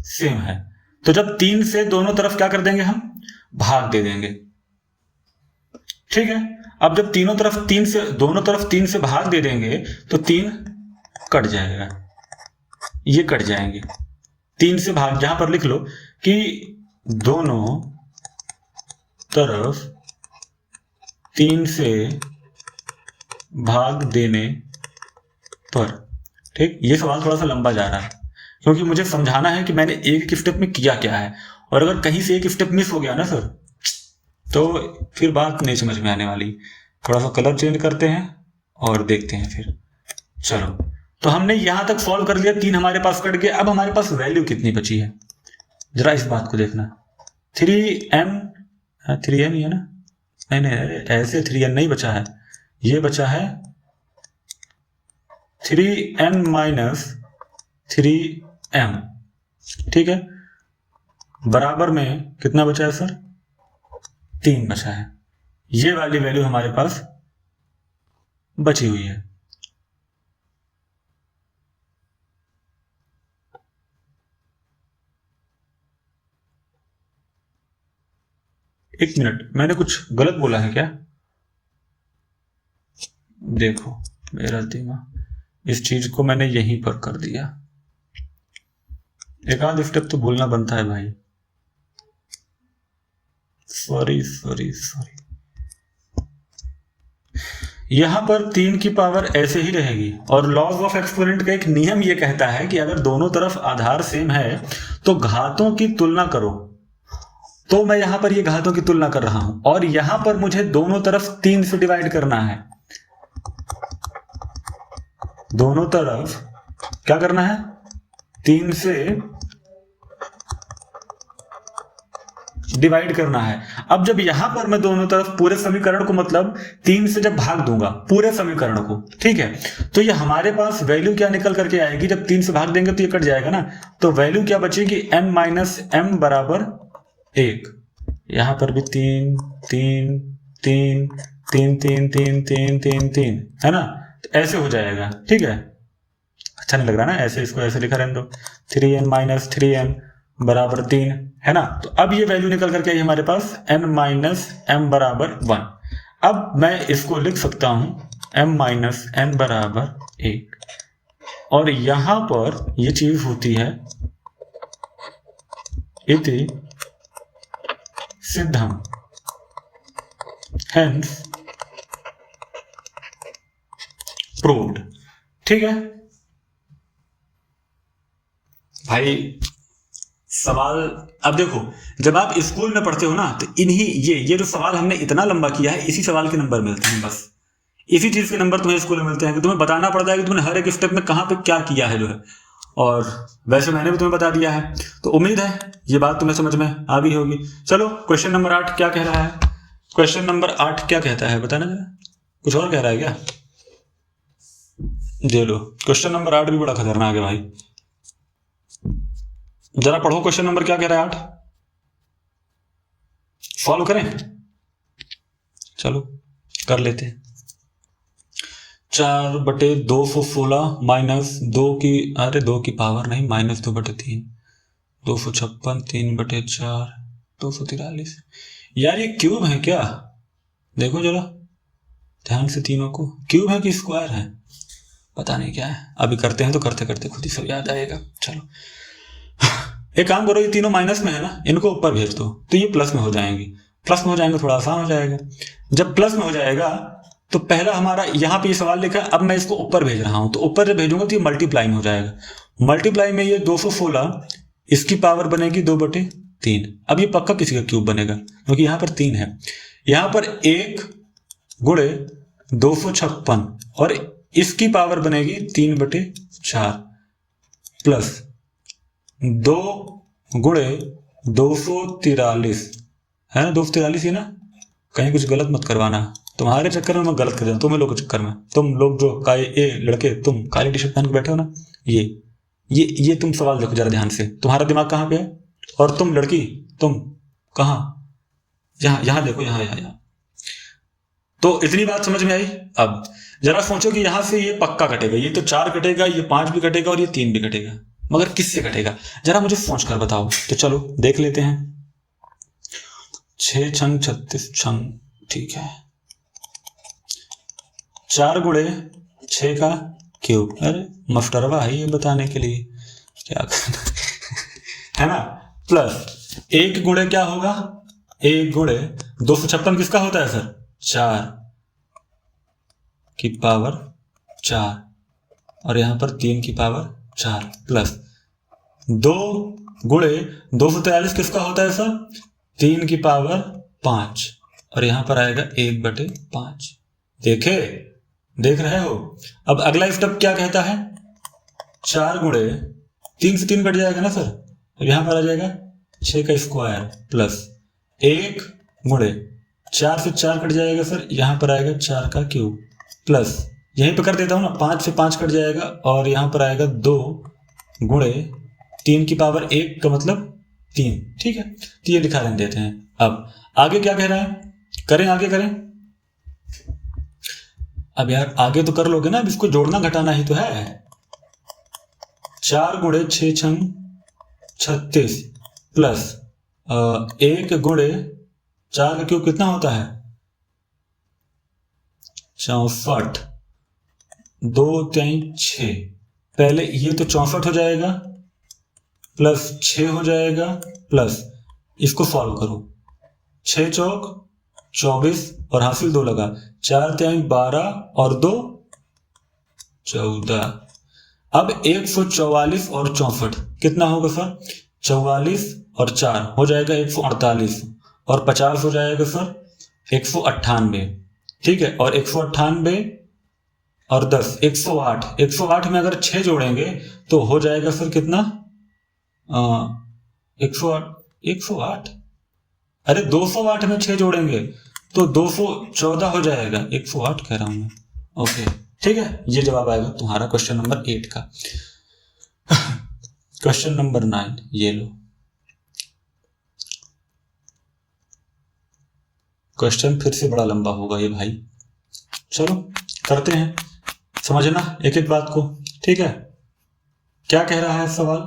सेम है तो जब 3 से दोनों तरफ क्या कर देंगे, हम भाग दे देंगे। ठीक है, अब जब दोनों तरफ 3 से भाग दे देंगे तो 3 कट जाएगा, ये कट जाएंगे। 3 से भाग, जहां पर लिख लो कि दोनों तरफ 3 से भाग देने पर। ठीक, ये सवाल थोड़ा सा लंबा जा रहा है क्योंकि मुझे समझाना है कि मैंने एक स्टेप में किया क्या है, और अगर कहीं से एक स्टेप मिस हो गया ना सर तो फिर बात नहीं समझ में आने वाली। थोड़ा सा कलर चेंज करते हैं और देखते हैं फिर। चलो, तो हमने यहां तक सॉल्व कर लिया, 3 हमारे पास कट गए। अब हमारे पास वैल्यू कितनी बची है, जरा इस बात को देखना। 3m ही है ना, नहीं ऐसे 3n नहीं बचा है, ये बचा है 3n माइनस 3m। ठीक है, बराबर में कितना बचा है सर, 3 बचा है। ये वाली वैल्यू हमारे पास बची हुई है। एक मिनट, मैंने कुछ गलत बोला है क्या, देखो मेरा दिमाग, इस चीज को मैंने यहीं पर कर दिया। एक आध स्टेप तो भूलना बनता है भाई, सॉरी। यहां पर 3 की पावर ऐसे ही रहेगी, और लॉज ऑफ एक्सपोनेंट का एक नियम यह कहता है कि अगर दोनों तरफ आधार सेम है तो घातों की तुलना करो। तो मैं यहां पर ये घातों की तुलना कर रहा हूं, और यहां पर मुझे दोनों तरफ 3 से डिवाइड करना है। दोनों तरफ क्या करना है, 3 से डिवाइड करना है। अब जब यहां पर मैं दोनों तरफ पूरे समीकरण को मतलब 3 से जब भाग दूंगा पूरे समीकरण को, ठीक है, तो ये हमारे पास वैल्यू क्या निकल करके आएगी, जब 3 से भाग देंगे तो ये कट जाएगा ना, तो वैल्यू क्या बचेगी, n माइनस m बराबर 1। यहां पर भी 3 3 3 3 3 3 3 3 3 है ना, तो ऐसे हो जाएगा, ठीक है। अच्छा नहीं लग रहा ना ऐसे, इसको ऐसे लिखा रहने दो, 3n माइनस 3m बराबर 3 है ना। तो अब ये वैल्यू निकल करके आई हमारे पास n माइनस m बराबर 1। अब मैं इसको लिख सकता हूं m माइनस n बराबर 1, और यहां पर ये चीज होती है इति सिद्धम, हेंस प्रूव्ड। ठीक है भाई, सवाल अब देखो, जब आप स्कूल में पढ़ते हो ना तो इन्हीं ये जो सवाल हमने इतना लंबा किया है, इसी सवाल के नंबर मिलते हैं, बस इसी चीज के नंबर तुम्हें स्कूल में मिलते हैं कि तुम्हें बताना पड़ता है कि तुमने हर एक स्टेप में कहां पे क्या किया है जो है। और वैसे मैंने भी तुम्हें बता दिया है, तो उम्मीद है ये बात तुम्हें समझ में आ गई होगी। चलो क्वेश्चन नंबर 8 क्या कह रहा है, क्वेश्चन नंबर 8 क्या कहता है बताना जरा, कुछ और कह रहा है क्या? दे लो, क्वेश्चन नंबर 8 भी बड़ा खतरनाक है भाई, जरा पढ़ो क्वेश्चन नंबर क्या कह रहा है 8, सॉल्व करें, चलो कर लेते हैं। 4/216 माइनस 2 की, अरे 2 की पावर नहीं, माइनस 2/3, 256, 3/4, 243। यार ये क्यूब है क्या? देखो जरा ध्यान से, तीनों को क्यूब है कि स्क्वायर है, पता नहीं क्या है, अभी करते हैं तो करते करते खुद ही सब याद आएगा। चलो एक काम करो, ये तीनों माइनस में है ना, इनको ऊपर भेज दो तो ये प्लस में हो जाएंगी, प्लस में हो जाएंगे थोड़ा आसान हो जाएगा। जब प्लस में हो जाएगा तो पहला हमारा यहाँ पे ये सवाल लिखा है, अब मैं इसको ऊपर भेज रहा हूं, तो ऊपर जब भेजूंगा तो ये मल्टीप्लाई में हो जाएगा, मल्टीप्लाई में ये 216 इसकी पावर बनेगी 2/3। अब ये पक्का किसी का क्यूब बनेगा क्योंकि यहाँ पर 3 है, यहाँ पर 1 गुणे 256 और इसकी पावर बनेगी 3/4 प्लस 2 गुणे 243 है ना, 243 है ना, कहीं कुछ गलत मत करवाना, तुम्हारे चक्कर में मैं गलत कर जाऊं, तुम्हें लोग के चक्कर में, तुम लोग जो लड़के तुम काली टी शर्ट पहन के बैठे हो ना, ये तुम सवाल देखो जरा ध्यान से, तुम्हारा दिमाग कहाँ पे है, और तुम लड़की तुम कहाँ, यहाँ देखो, यहाँ। तो इतनी बात समझ में आई। अब जरा सोचो कि यहां से ये पक्का कटेगा, ये तो 4 कटेगा, ये 5 भी कटेगा और ये 3 भी कटेगा, मगर किससे कटेगा जरा मुझे सोच कर बताओ। तो चलो देख लेते हैं, 6 छंग 36 छंग, ठीक है, 4 गुणे 6 का क्यूब, अरे मस्टरवा है ये बताने के लिए, क्या करना है ना, प्लस 1 गुणे क्या होगा, 1 गुणे 256 किसका होता है सर, 4 की पावर 4 और यहां पर 3 की पावर 4 प्लस 2 गुणे 243 किसका होता है सर, 3 की पावर 5 और यहां पर आएगा 1/5। देख रहे हो। अब अगला स्टेप क्या कहता है, 4 गुणे 3 से 3 कट जाएगा ना सर, अब यहां पर आ जाएगा 6 का स्क्वायर प्लस 1 गुणे 4 से 4 कट जाएगा सर, यहां पर आएगा 4 का क्यूब प्लस, यहीं पे कर देता हूं ना, 5 से 5 कट जाएगा और यहां पर आएगा 2 गुणे 3 की पावर 1 का मतलब 3, ठीक है, तो ये लिखा रहने देते हैं। अब आगे क्या कह रहा है, करें आगे करें, अब यार आगे तो कर लोगे ना, अब इसको जोड़ना घटाना ही तो है। 4 गुणे 6 छंग 36 प्लस 1 गुणे 4 का क्यूब कितना होता है, 64, 2 3 6, पहले ये तो 64 हो जाएगा प्लस 6 हो जाएगा प्लस इसको सॉल्व करो, 6 चौक 24 और हासिल 2 लगा, 4 3 12 और 2 14। अब 144 और 64 कितना होगा सर, 44 और 4 हो जाएगा 148 और 50 हो जाएगा सर 198, ठीक है, और 198 और 10, 108। 108 में अगर 6 जोड़ेंगे तो हो जाएगा सर कितना? 108, 108, अरे 208 में 6 जोड़ेंगे तो 214 हो जाएगा। 108 कह रहा हूं मैं। ओके ठीक है, ये जवाब आएगा तुम्हारा क्वेश्चन नंबर 8 का। क्वेश्चन नंबर 9 ये लो। क्वेश्चन फिर से बड़ा लंबा होगा ये भाई, चलो करते हैं, समझना एक एक बात को, ठीक है। क्या कह रहा है सवाल?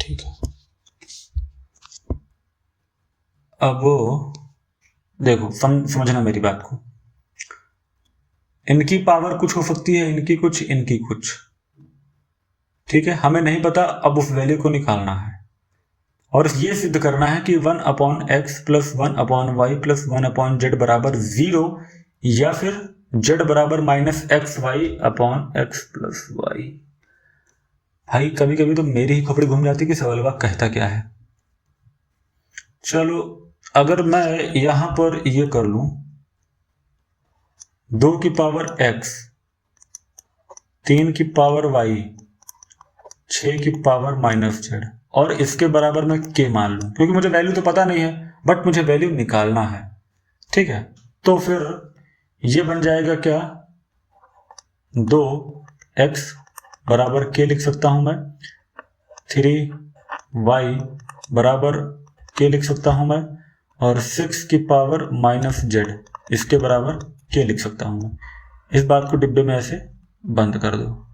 ठीक है, अब देखो समझना मेरी बात को। इनकी पावर कुछ हो सकती है, इनकी कुछ, इनकी कुछ, ठीक है। हमें नहीं पता, अब उस वैल्यू को निकालना है और ये सिद्ध करना है कि 1/x plus 1/y plus 1/z बराबर 0 या फिर z बराबर -xy/x प्लस y। भाई कभी कभी तो मेरी ही खोपड़ी घूम जाती कि सवाल का कहता क्या है। चलो अगर मैं यहां पर ये कर लूं 2 की पावर x, 3 की पावर y, 6 की पावर -z और इसके बराबर मैं k मान लूं, क्योंकि मुझे वैल्यू तो पता नहीं है बट मुझे वैल्यू निकालना है, ठीक है। तो फिर ये बन जाएगा क्या? 2x बराबर k लिख सकता हूं मैं, 3y बराबर k लिख सकता हूं मैं और 6 की पावर -z इसके बराबर k लिख सकता हूं मैं। इस बात को डिब्बे में ऐसे बंद कर दो,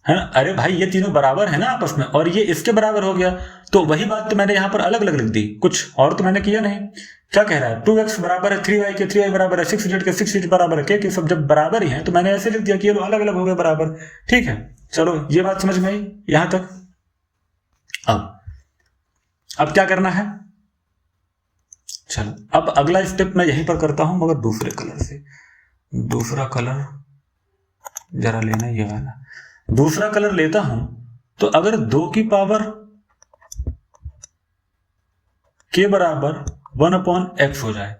है ना। अरे भाई ये तीनों बराबर है ना आपस में और ये इसके बराबर हो गया, तो वही बात तो मैंने यहां पर अलग अलग लिख दी, कुछ और तो मैंने किया नहीं। क्या कह रहा है? 2x बराबर है 3y के, 3y बराबर है 6z के, 6z बराबर है k, सब जब बराबर ही है तो मैंने ऐसे लिख दिया कि ये अलग अलग हो गए बराबर, ठीक है। चलो ये बात समझ में आई यहां तक। अब क्या करना है? चलो अब अगला स्टेप मैं यहीं पर करता हूं मगर दूसरे कलर से। दूसरा कलर जरा लेना, ये वाला दूसरा कलर लेता हूं। तो अगर 2 की पावर k बराबर 1/x हो जाए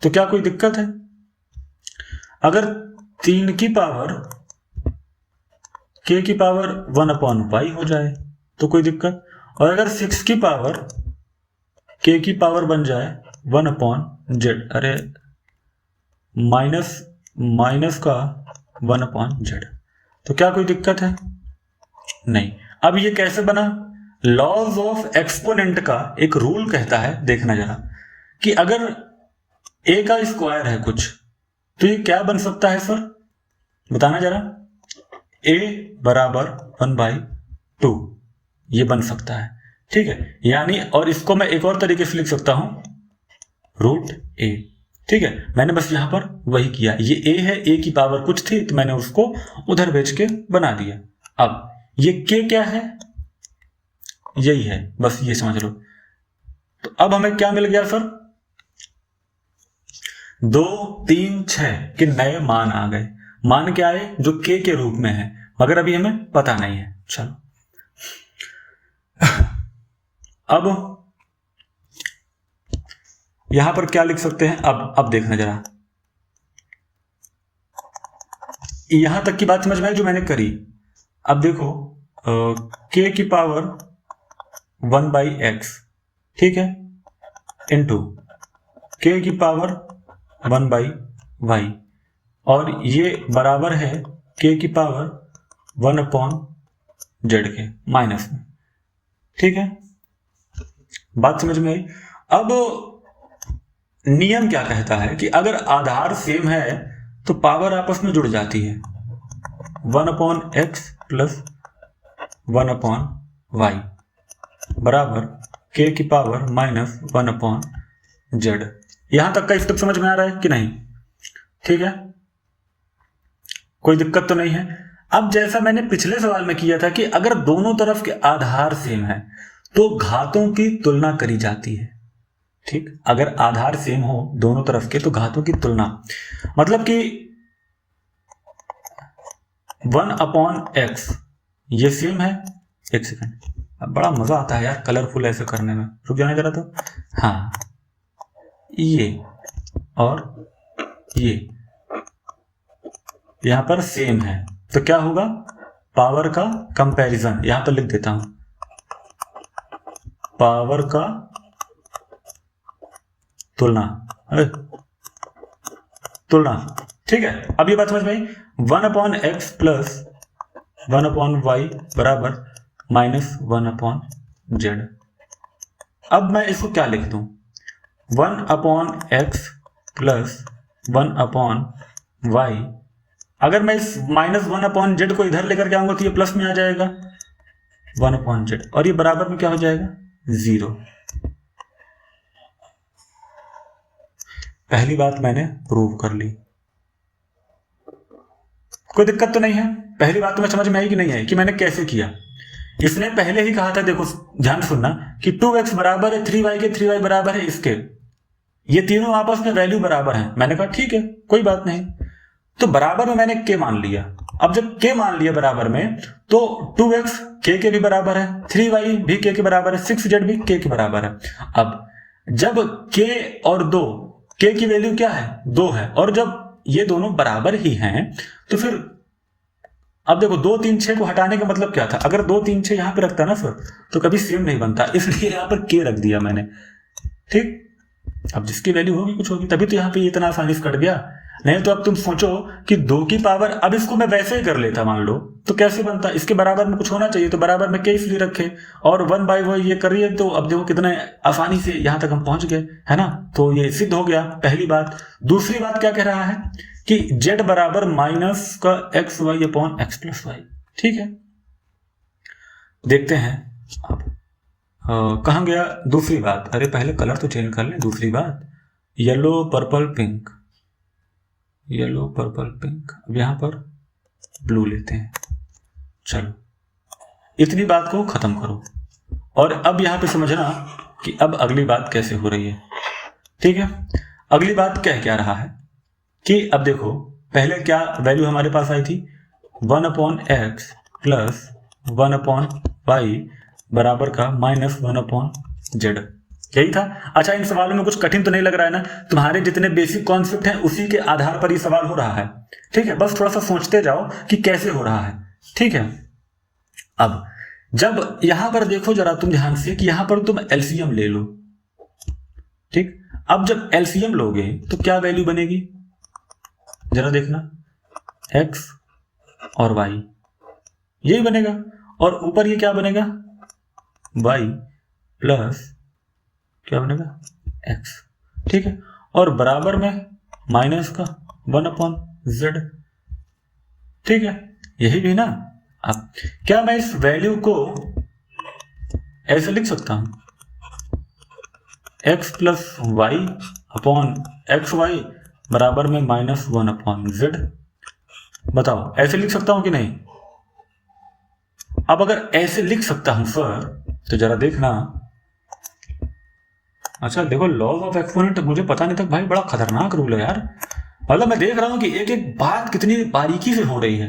तो क्या कोई दिक्कत है? अगर 3 की पावर k की पावर 1/y हो जाए तो कोई दिक्कत, और अगर 6 की पावर k की पावर बन जाए 1/z, अरे माइनस का 1/z, तो क्या कोई दिक्कत है? नहीं। अब ये कैसे बना? लॉज ऑफ एक्सपोनेंट का एक रूल कहता है, देखना जरा, कि अगर a का स्क्वायर है कुछ तो ये क्या बन सकता है सर, बताना जरा। a बराबर 1/2 ये बन सकता है, ठीक है। यानी और इसको मैं एक और तरीके से लिख सकता हूं, √a, ठीक है। मैंने बस यहां पर वही किया, ये a है, a की पावर कुछ थी तो मैंने उसको उधर भेज के बना दिया। अब ये k क्या है? यही है, बस ये समझ लो। तो अब हमें क्या मिल गया सर? 2, 3, 6 के नए मान आ गए। मान क्या आए? जो k के रूप में है, मगर अभी हमें पता नहीं है। चलो अब यहां पर क्या लिख सकते हैं? अब देखना जरा, यहां तक की बात समझ में आई जो मैंने करी। अब देखो k की पावर 1/x, ठीक है, इंटू k की पावर 1/y और ये बराबर है k की पावर 1/z के माइनस में, ठीक है। बात समझ में आई। अब नियम क्या कहता है कि अगर आधार सेम है तो पावर आपस में जुड़ जाती है, 1/x प्लस 1/y बराबर k की पावर -1/z। यहां तक का स्टेप समझ में आ रहा है कि नहीं? ठीक है, कोई दिक्कत तो नहीं है। अब जैसा मैंने पिछले सवाल में किया था कि अगर दोनों तरफ के आधार सेम है तो घातों की तुलना करी जाती है, ठीक। अगर आधार सेम हो दोनों तरफ के तो घातों की तुलना, मतलब कि 1/x ये सेम है। एक सेकंड, बड़ा मजा आता है यार कलरफुल ऐसे करने में, रुक जाना जरा। तो हाँ, ये और ये यहां पर सेम है, तो क्या होगा, पावर का कंपैरिजन, यहां पर लिख देता हूं, पावर का तुलना, तुलना। ठीक है, अब ये बात समझ में आई। 1/x प्लस 1/y बराबर -1/z। अब मैं इसको क्या लिख दूं, 1/x प्लस 1/y। अगर मैं इस -1/z को इधर लेकर के आऊंगा तो ये प्लस में आ जाएगा 1/z, और ये बराबर में क्या हो जाएगा, 0। पहली बात मैंने प्रूव कर ली, कोई दिक्कत तो नहीं है। पहली बात तो मैं समझ में आई कि नहीं आई कि मैंने कैसे किया। इसने पहले ही कहा था, देखो ध्यान सुनना, कि 2x बराबर है 3y के, 3y बराबर है इसके, ये तीनों आपस में वैल्यू बराबर हैं। मैंने कहा ठीक है कोई बात नहीं, तो बराबर में मैंने k मान लिया। अब जब k मान लिया बराबर में, तो 2x k के भी बराबर है, 3y भी k के बराबर है, 6z भी k के बराबर है। अब जब k और 2, k की वैल्यू क्या है, 2 है, और जब ये दोनों बराबर ही हैं, तो फिर अब देखो 2 3 6 को हटाने का मतलब क्या था, अगर 2 3 6 यहां पे रखता ना सर, तो कभी सेम नहीं बनता, इसलिए यहां पर k रख दिया मैंने। ठीक, अब जिसकी वैल्यू होगी कुछ होगी, तभी तो यहां पे इतना आसानी से कट गया। नहीं तो अब तुम सोचो कि 2 की पावर, अब इसको मैं वैसे ही कर लेता मान लो, तो कैसे बनता, इसके बराबर में कुछ होना चाहिए, तो बराबर में k इसलिए रखे, और 1/y ये करिए, तो अब देखो कितना आसानी से यहां तक हम पहुंच गए, है ना। तो ये सिद्ध हो गया पहली बात। दूसरी बात क्या कह रहा है कि z बराबर माइनस का xy upon x plus y. ठीक है, देखते हैं अब कहां गया दूसरी बात। अरे पहले कलर तो चेंज कर लें। दूसरी बात, yellow purple pink, yellow purple pink, अब यहां पर ब्लू लेते हैं। चलो इतनी बात को खत्म करो, और अब यहां पे समझना कि अब अगली बात कैसे हो रही है। ठीक है, अगली बात क्या रहा है कि अब देखो पहले क्या वैल्यू हमारे पास आई थी, 1/x प्लस 1/y बराबर का -1/z, यही था। अच्छा, इन सवालों में कुछ कठिन तो नहीं लग रहा है ना, तुम्हारे जितने बेसिक कॉन्सेप्ट हैं उसी के आधार पर ये सवाल हो रहा है। ठीक है, बस थोड़ा सा सोचते जाओ कि कैसे हो रहा है। ठीक है, अब जब यहां पर देखो जरा तुम ध्यान से कि यहां पर तुम एलसीएम ले लो। ठीक, अब जब एलसीएम लोगे तो क्या वैल्यू बनेगी, जरा देखना, x और y यही बनेगा, और ऊपर ये क्या बनेगा, y प्लस क्या बनेगा, x। ठीक है, और बराबर में माइनस का 1/z। ठीक है, यही भी ना। अब क्या मैं इस वैल्यू को ऐसे लिख सकता हूं, x plus y upon x y बराबर में -1/z। बताओ ऐसे लिख सकता हूं कि नहीं। अब अगर ऐसे लिख सकता हूं सर, तो जरा देखना। अच्छा देखो, लॉज ऑफ एक्सपोनेंट मुझे पता नहीं था भाई, बड़ा खतरनाक रूल है यार। मतलब मैं देख रहा हूं कि एक एक बात कितनी बारीकी से हो रही है।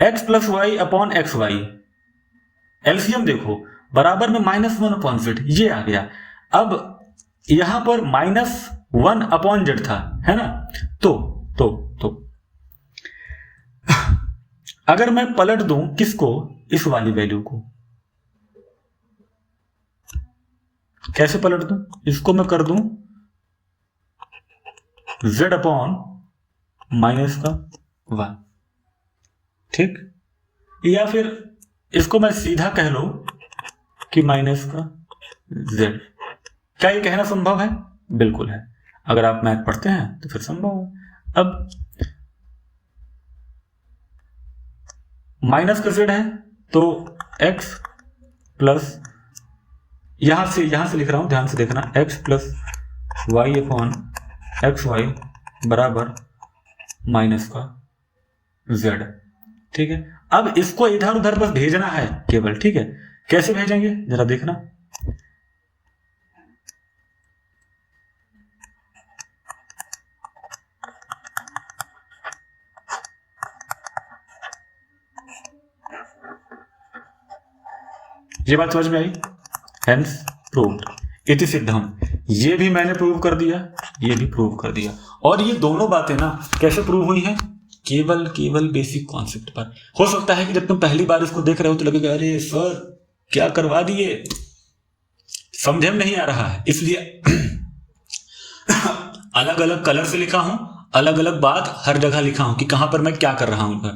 x plus y upon x y, LCM देखो, बराबर में -1/z, ये आ गया। अब यहां पर -1/z था, है ना। तो अगर मैं पलट दूं किसको, इस वाली वैल्यू को, कैसे पलट दूं, इसको मैं कर दूं z अपॉन माइनस का 1। ठीक, या फिर इसको मैं सीधा कह लो कि माइनस का z। क्या ये कहना संभव है, बिल्कुल है। अगर आप मैथ पढ़ते हैं तो फिर संभव है। अब माइनस का z है, तो x प्लस, यहां से लिख रहा हूं, ध्यान से देखना, x plus y upon x y बराबर माइनस का z। ठीक है, अब इसको इधर उधर बस भेजना है केवल। ठीक है, कैसे भेजेंगे जरा देखना। ये बात समझ में आई, हेंस प्रूव्ड, इति सिद्धम, ये भी मैंने प्रूव कर दिया, ये भी प्रूव कर दिया। और ये दोनों बातें ना कैसे प्रूव हुई हैं? केवल बेसिक कॉन्सेप्ट पर। हो सकता है कि जब तुम पहली बार इसको देख रहे हो तो लगेगा अरे सर क्या करवा दिए, समझ में नहीं आ रहा है, इसलिए अलग अलग कलर से लिखा हूं, अलग अलग बात हर जगह लिखा हूं कि कहां पर मैं क्या कर रहा हूं।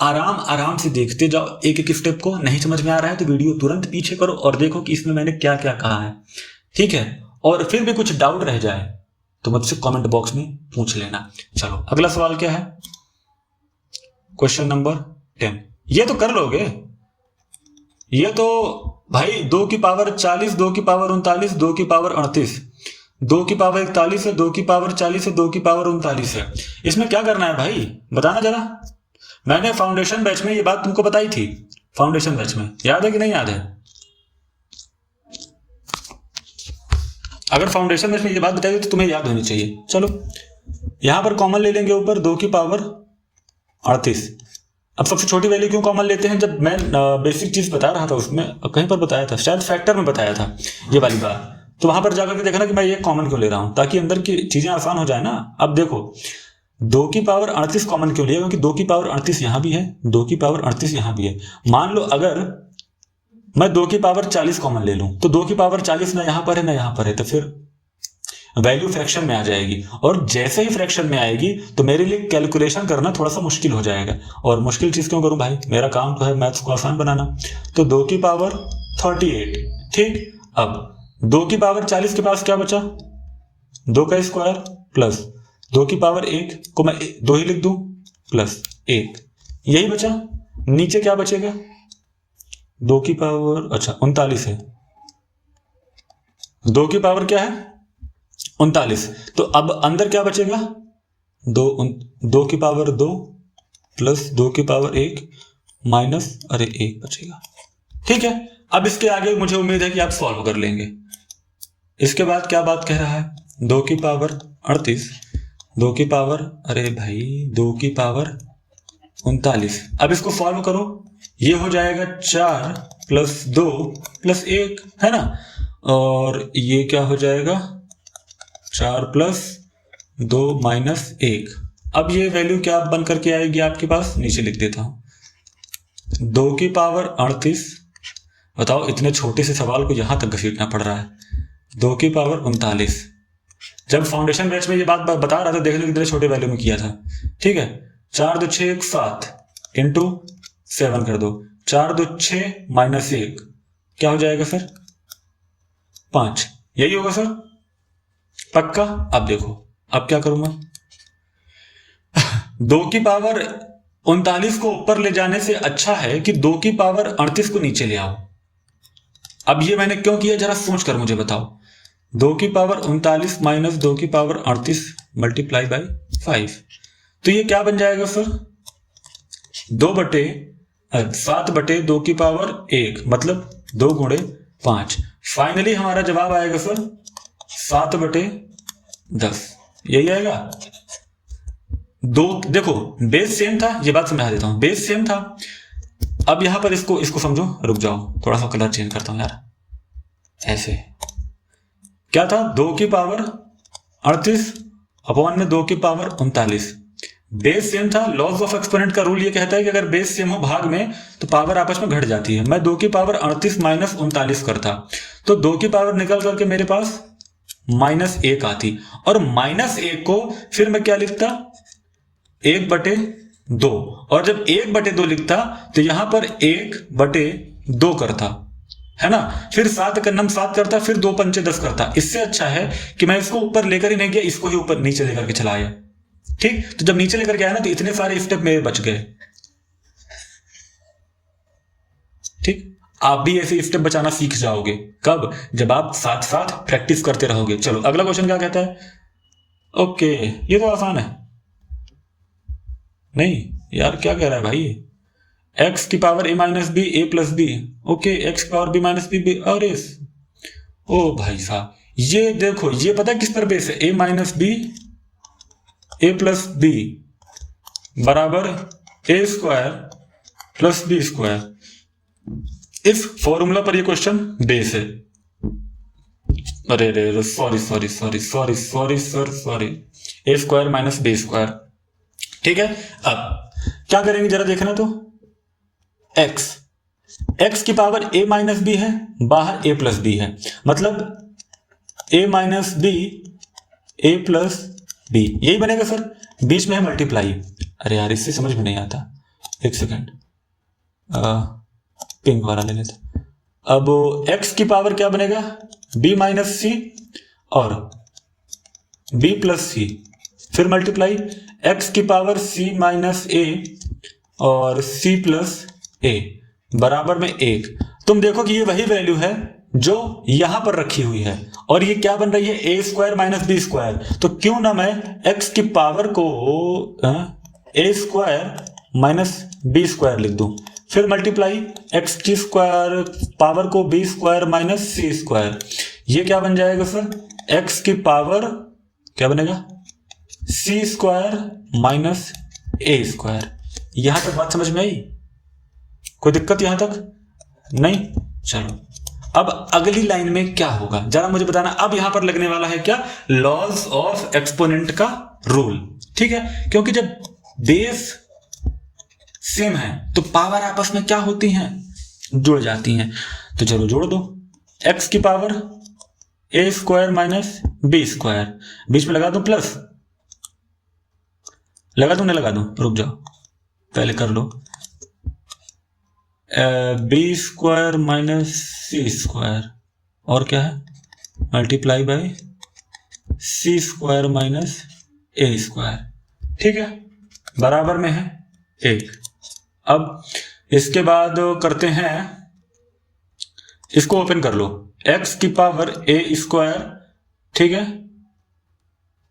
आराम आराम से देखते जाओ एक एक स्टेप को। नहीं समझ में आ रहा है तो वीडियो तुरंत पीछे करो और देखो कि इसमें मैंने क्या क्या कहा है, ठीक है। और फिर भी कुछ डाउट रह जाए तो मुझसे कमेंट बॉक्स में पूछ लेना। चलो अगला सवाल क्या है? Question number 10। ये तो कर लोगे, ये तो भाई 2 की पावर 40, 2 की पावर 39, 2 की पावर 38, 2 की पावर 41 है, 2 की पावर 40 है, 2 की पावर 39 है। इसमें क्या करना है भाई बताना जरा। मैंने फाउंडेशन बैच में ये बात तुमको बताई थी, फाउंडेशन बैच में, याद है कि नहीं याद है? अगर फाउंडेशन बैच में ये बात बताई थी तो तुम्हें याद होनी चाहिए। चलो यहां पर कॉमन ले लेंगे ऊपर 2 की पावर 38। अब सबसे छोटी वैल्यू क्यों कॉमन लेते हैं? जब मैं बेसिक चीज बता रहा था उसमें कहीं पर बताया था, शायद फैक्टर में बताया था ये वाली बात, तो वहां पर जाकर के देखना कि मैं ये कॉमन क्यों ले रहा हूं ताकि अंदर की चीजें आसान हो जाए ना। अब देखो 2 की पावर 38 कॉमन क्यों लिया? क्योंकि 2 की पावर 38 यहां भी है, 2 की पावर 38 यहां भी है। मान लो अगर मैं 2 की पावर 40 कॉमन ले लूं तो 2 की पावर 40 ना यहां पर है ना यहां पर है, तो फिर वैल्यू फ्रैक्शन में आ जाएगी। और जैसे ही फ्रैक्शन में आएगी तो मेरे लिए कैलकुलेशन करना थोड़ा सा मुश्किल हो जाएगा। और मुश्किल चीज क्यों करूं भाई, मेरा काम तो है मैथ्स को आसान बनाना। तो 2 की पावर 38, ठीक। अब 2 की पावर 40 के पास क्या बचा? 2 का स्क्वायर प्लस 2 की पावर 1 को मैं 2 ही लिख दूं प्लस 1, यही बचा। नीचे क्या बचेगा? 2 की पावर 39 है, 2 की पावर क्या है 39। तो अब अंदर क्या बचेगा? 2 की पावर 2 प्लस 2 की पावर 1 माइनस 1 बचेगा, ठीक है। अब इसके आगे मुझे उम्मीद है कि आप सॉल्व कर लेंगे। इसके बाद क्या बात कह रहा है? 2 की पावर 38, 2 की पावर 2 की पावर 39। अब इसको सॉल्व करो, ये हो जाएगा 4 प्लस 2 प्लस 1, है ना। और ये क्या हो जाएगा? 4 प्लस 2 माइनस 1। अब ये वैल्यू क्या बन करके आएगी आपके पास? नीचे लिख देता हूं 2 की पावर 38। बताओ इतने छोटे से सवाल को यहां तक घसीटना पड़ रहा है। 2 की पावर 39। जब फाउंडेशन बैच में ये बात बता रहा था देख लो कितने छोटे वैल्यू में किया था, ठीक है। 4 2 6 1 7 इंटू 7 कर दो, 4 2 6 माइनस 1 क्या हो जाएगा सर? 5, यही होगा सर पक्का। अब देखो अब क्या करूंगा 2 की पावर 39 को ऊपर ले जाने से अच्छा है कि 2 की पावर 38 को नीचे ले आओ। अब ये मैंने क्यों किया जरा सोच कर मुझे बताओ। 2 की पावर 39 माइनस 2 की पावर 38 मल्टीप्लाई बाई 5, तो ये क्या बन जाएगा सर? 7 बटे 2 की पावर 1 मतलब 2 गुणे 5। फाइनली हमारा जवाब आएगा सर 7 बटे 10, यही आएगा। देखो बेस सेम था, ये बात समझा देता हूं, बेस सेम था। अब यहां पर इसको समझो, रुक जाओ थोड़ा सा कलर चेंज करता हूं यार। ऐसे क्या था? 2 की पावर 38 अपॉन में 2 की पावर 39, बेस सेम था। लॉज ऑफ एक्सपोनेंट का रूल ये कहता है कि अगर बेस सेम हो भाग में तो पावर आपस में घट जाती है। मैं 2 की पावर 38 माइनस 39 करता तो 2 की पावर निकल करके मेरे पास माइनस 1 आती, और माइनस 1 को फिर मैं क्या लिखता? 1 बटे 2। और जब 1 बटे 2 लिखता तो यहां पर 1 बटे 2 करता, है ना। फिर 7 का नम 7 करता, फिर 2 पंचे 10 करता। इससे अच्छा है कि मैं इसको ऊपर लेकर ही नहीं गया, इसको ही ऊपर नीचे लेकर के चला आया, ठीक। तो जब नीचे लेकर के आया ना तो इतने सारे स्टेप मेरे बच गए, ठीक। आप भी ऐसे स्टेप बचाना सीख जाओगे। कब? जब आप साथ साथ प्रैक्टिस करते रहोगे। चलो अगला क्वेश्चन क्या कहता है? ओके ये तो आसान है। नहीं यार क्या कह रहा है भाई? x की power a minus B A plus b, okay x की पावर b माइनस बी और एस। ओ भाई साहब ये देखो, ये पता है किस पर बेस है? a minus B A plus B बराबर A square plus B square. इस फॉर्मूला पर ये क्वेश्चन बेस है। अरे रे sorry sorry sorry sorry sorry sorry, A square minus B square. ठीक है, अब क्या करेंगे जरा देखना तो, x की पावर a माइनस बी है, बाहर a प्लस बी है, मतलब a minus b a plus b, यही बनेगा सर। बीच में है मल्टीप्लाई। अरे यार इससे समझ में नहीं आता, एक सेकेंड, पिंक वाला ले लेते। अब x की पावर क्या बनेगा, b माइनस सी और b प्लस सी, फिर मल्टीप्लाई x की पावर c माइनस ए और c प्लस ए बराबर में 1। तुम देखो कि ये वही वैल्यू है जो यहां पर रखी हुई है, और ये क्या बन रही है, ए स्क्वायर माइनस बी स्क्वायर। तो क्यों ना मैं x की पावर को ए स्क्वायर माइनस बी स्क्वायर लिख दूं, फिर मल्टीप्लाई एक्स की स्क्वायर पावर को B square minus c square. ये क्या बन जाएगा सर, x की पावर क्या बनेगा, सी स्क्वायर माइनस ए स्क्वायर। यहां तक बात समझ में आई, कोई दिक्कत यहां तक नहीं? चलो अब अगली लाइन में क्या होगा जरा मुझे बताना। अब यहां पर लगने वाला है क्या, लॉज ऑफ एक्सपोनेंट का रूल। ठीक है, क्योंकि जब बेस सेम है तो पावर आपस में क्या होती हैं, जुड़ जाती हैं। तो चलो जोड़ दो, x की पावर ए स्क्वायर माइनस बी स्क्वायर, बीच में लगा दो प्लस, लगा दूं नहीं लगा दूं, रुक जाओ पहले कर लो, b square minus c square और क्या है, multiply by c square minus a square. ठीक है, बराबर में है 1। अब इसके बाद करते हैं, इसको ओपन कर लो, x की पावर ए स्क्वायर, ठीक है,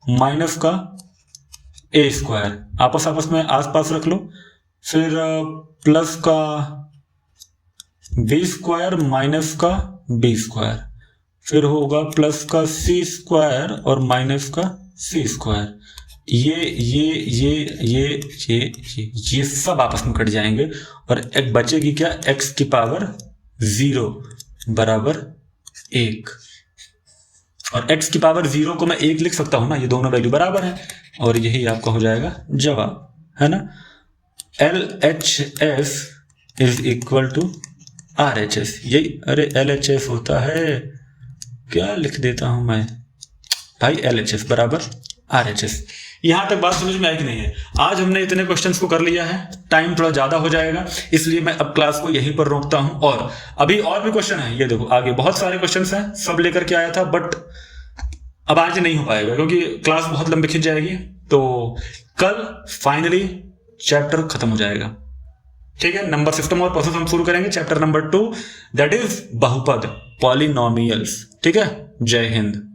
माइनस का ए स्क्वायर, आपस में आसपास रख लो, फिर प्लस का बी स्क्वायर माइनस का बी स्क्वायर, फिर होगा प्लस का सी स्क्वायर और माइनस का सी स्क्वायर। ये सब आपस में कट जाएंगे और एक बचेगी क्या, x की पावर 0 बराबर 1। और x की पावर 0 को मैं 1 लिख सकता हूं ना, ये दोनों वैल्यू बराबर है और यही आपका हो जाएगा जवाब, है ना। LHS is equal to RHS, यही, अरे LHS होता है, क्या लिख देता हूं मैं भाई, LHS बराबर RHS। यहां तक बात समझ में आई कि नहीं है? आज हमने इतने क्वेश्चंस को कर लिया है, टाइम थोड़ा ज्यादा हो जाएगा, इसलिए मैं अब क्लास को यहीं पर रोकता हूं। और अभी और भी क्वेश्चन है, ये देखो आगे बहुत सारे क्वेश्चंस हैं, सब लेकर के आया था, बट अब आज नहीं हो पाएगा क्योंकि क्लास बहुत लंबी खिंच जाएगी। तो कल फाइनली चैप्टर खत्म हो जाएगा, ठीक है। नंबर सिस्टम और प्रोसेस हम शुरू करेंगे, चैप्टर नंबर 2, दैट इज बहुपद, पॉलिनोमियल्स। ठीक है, जय हिंद।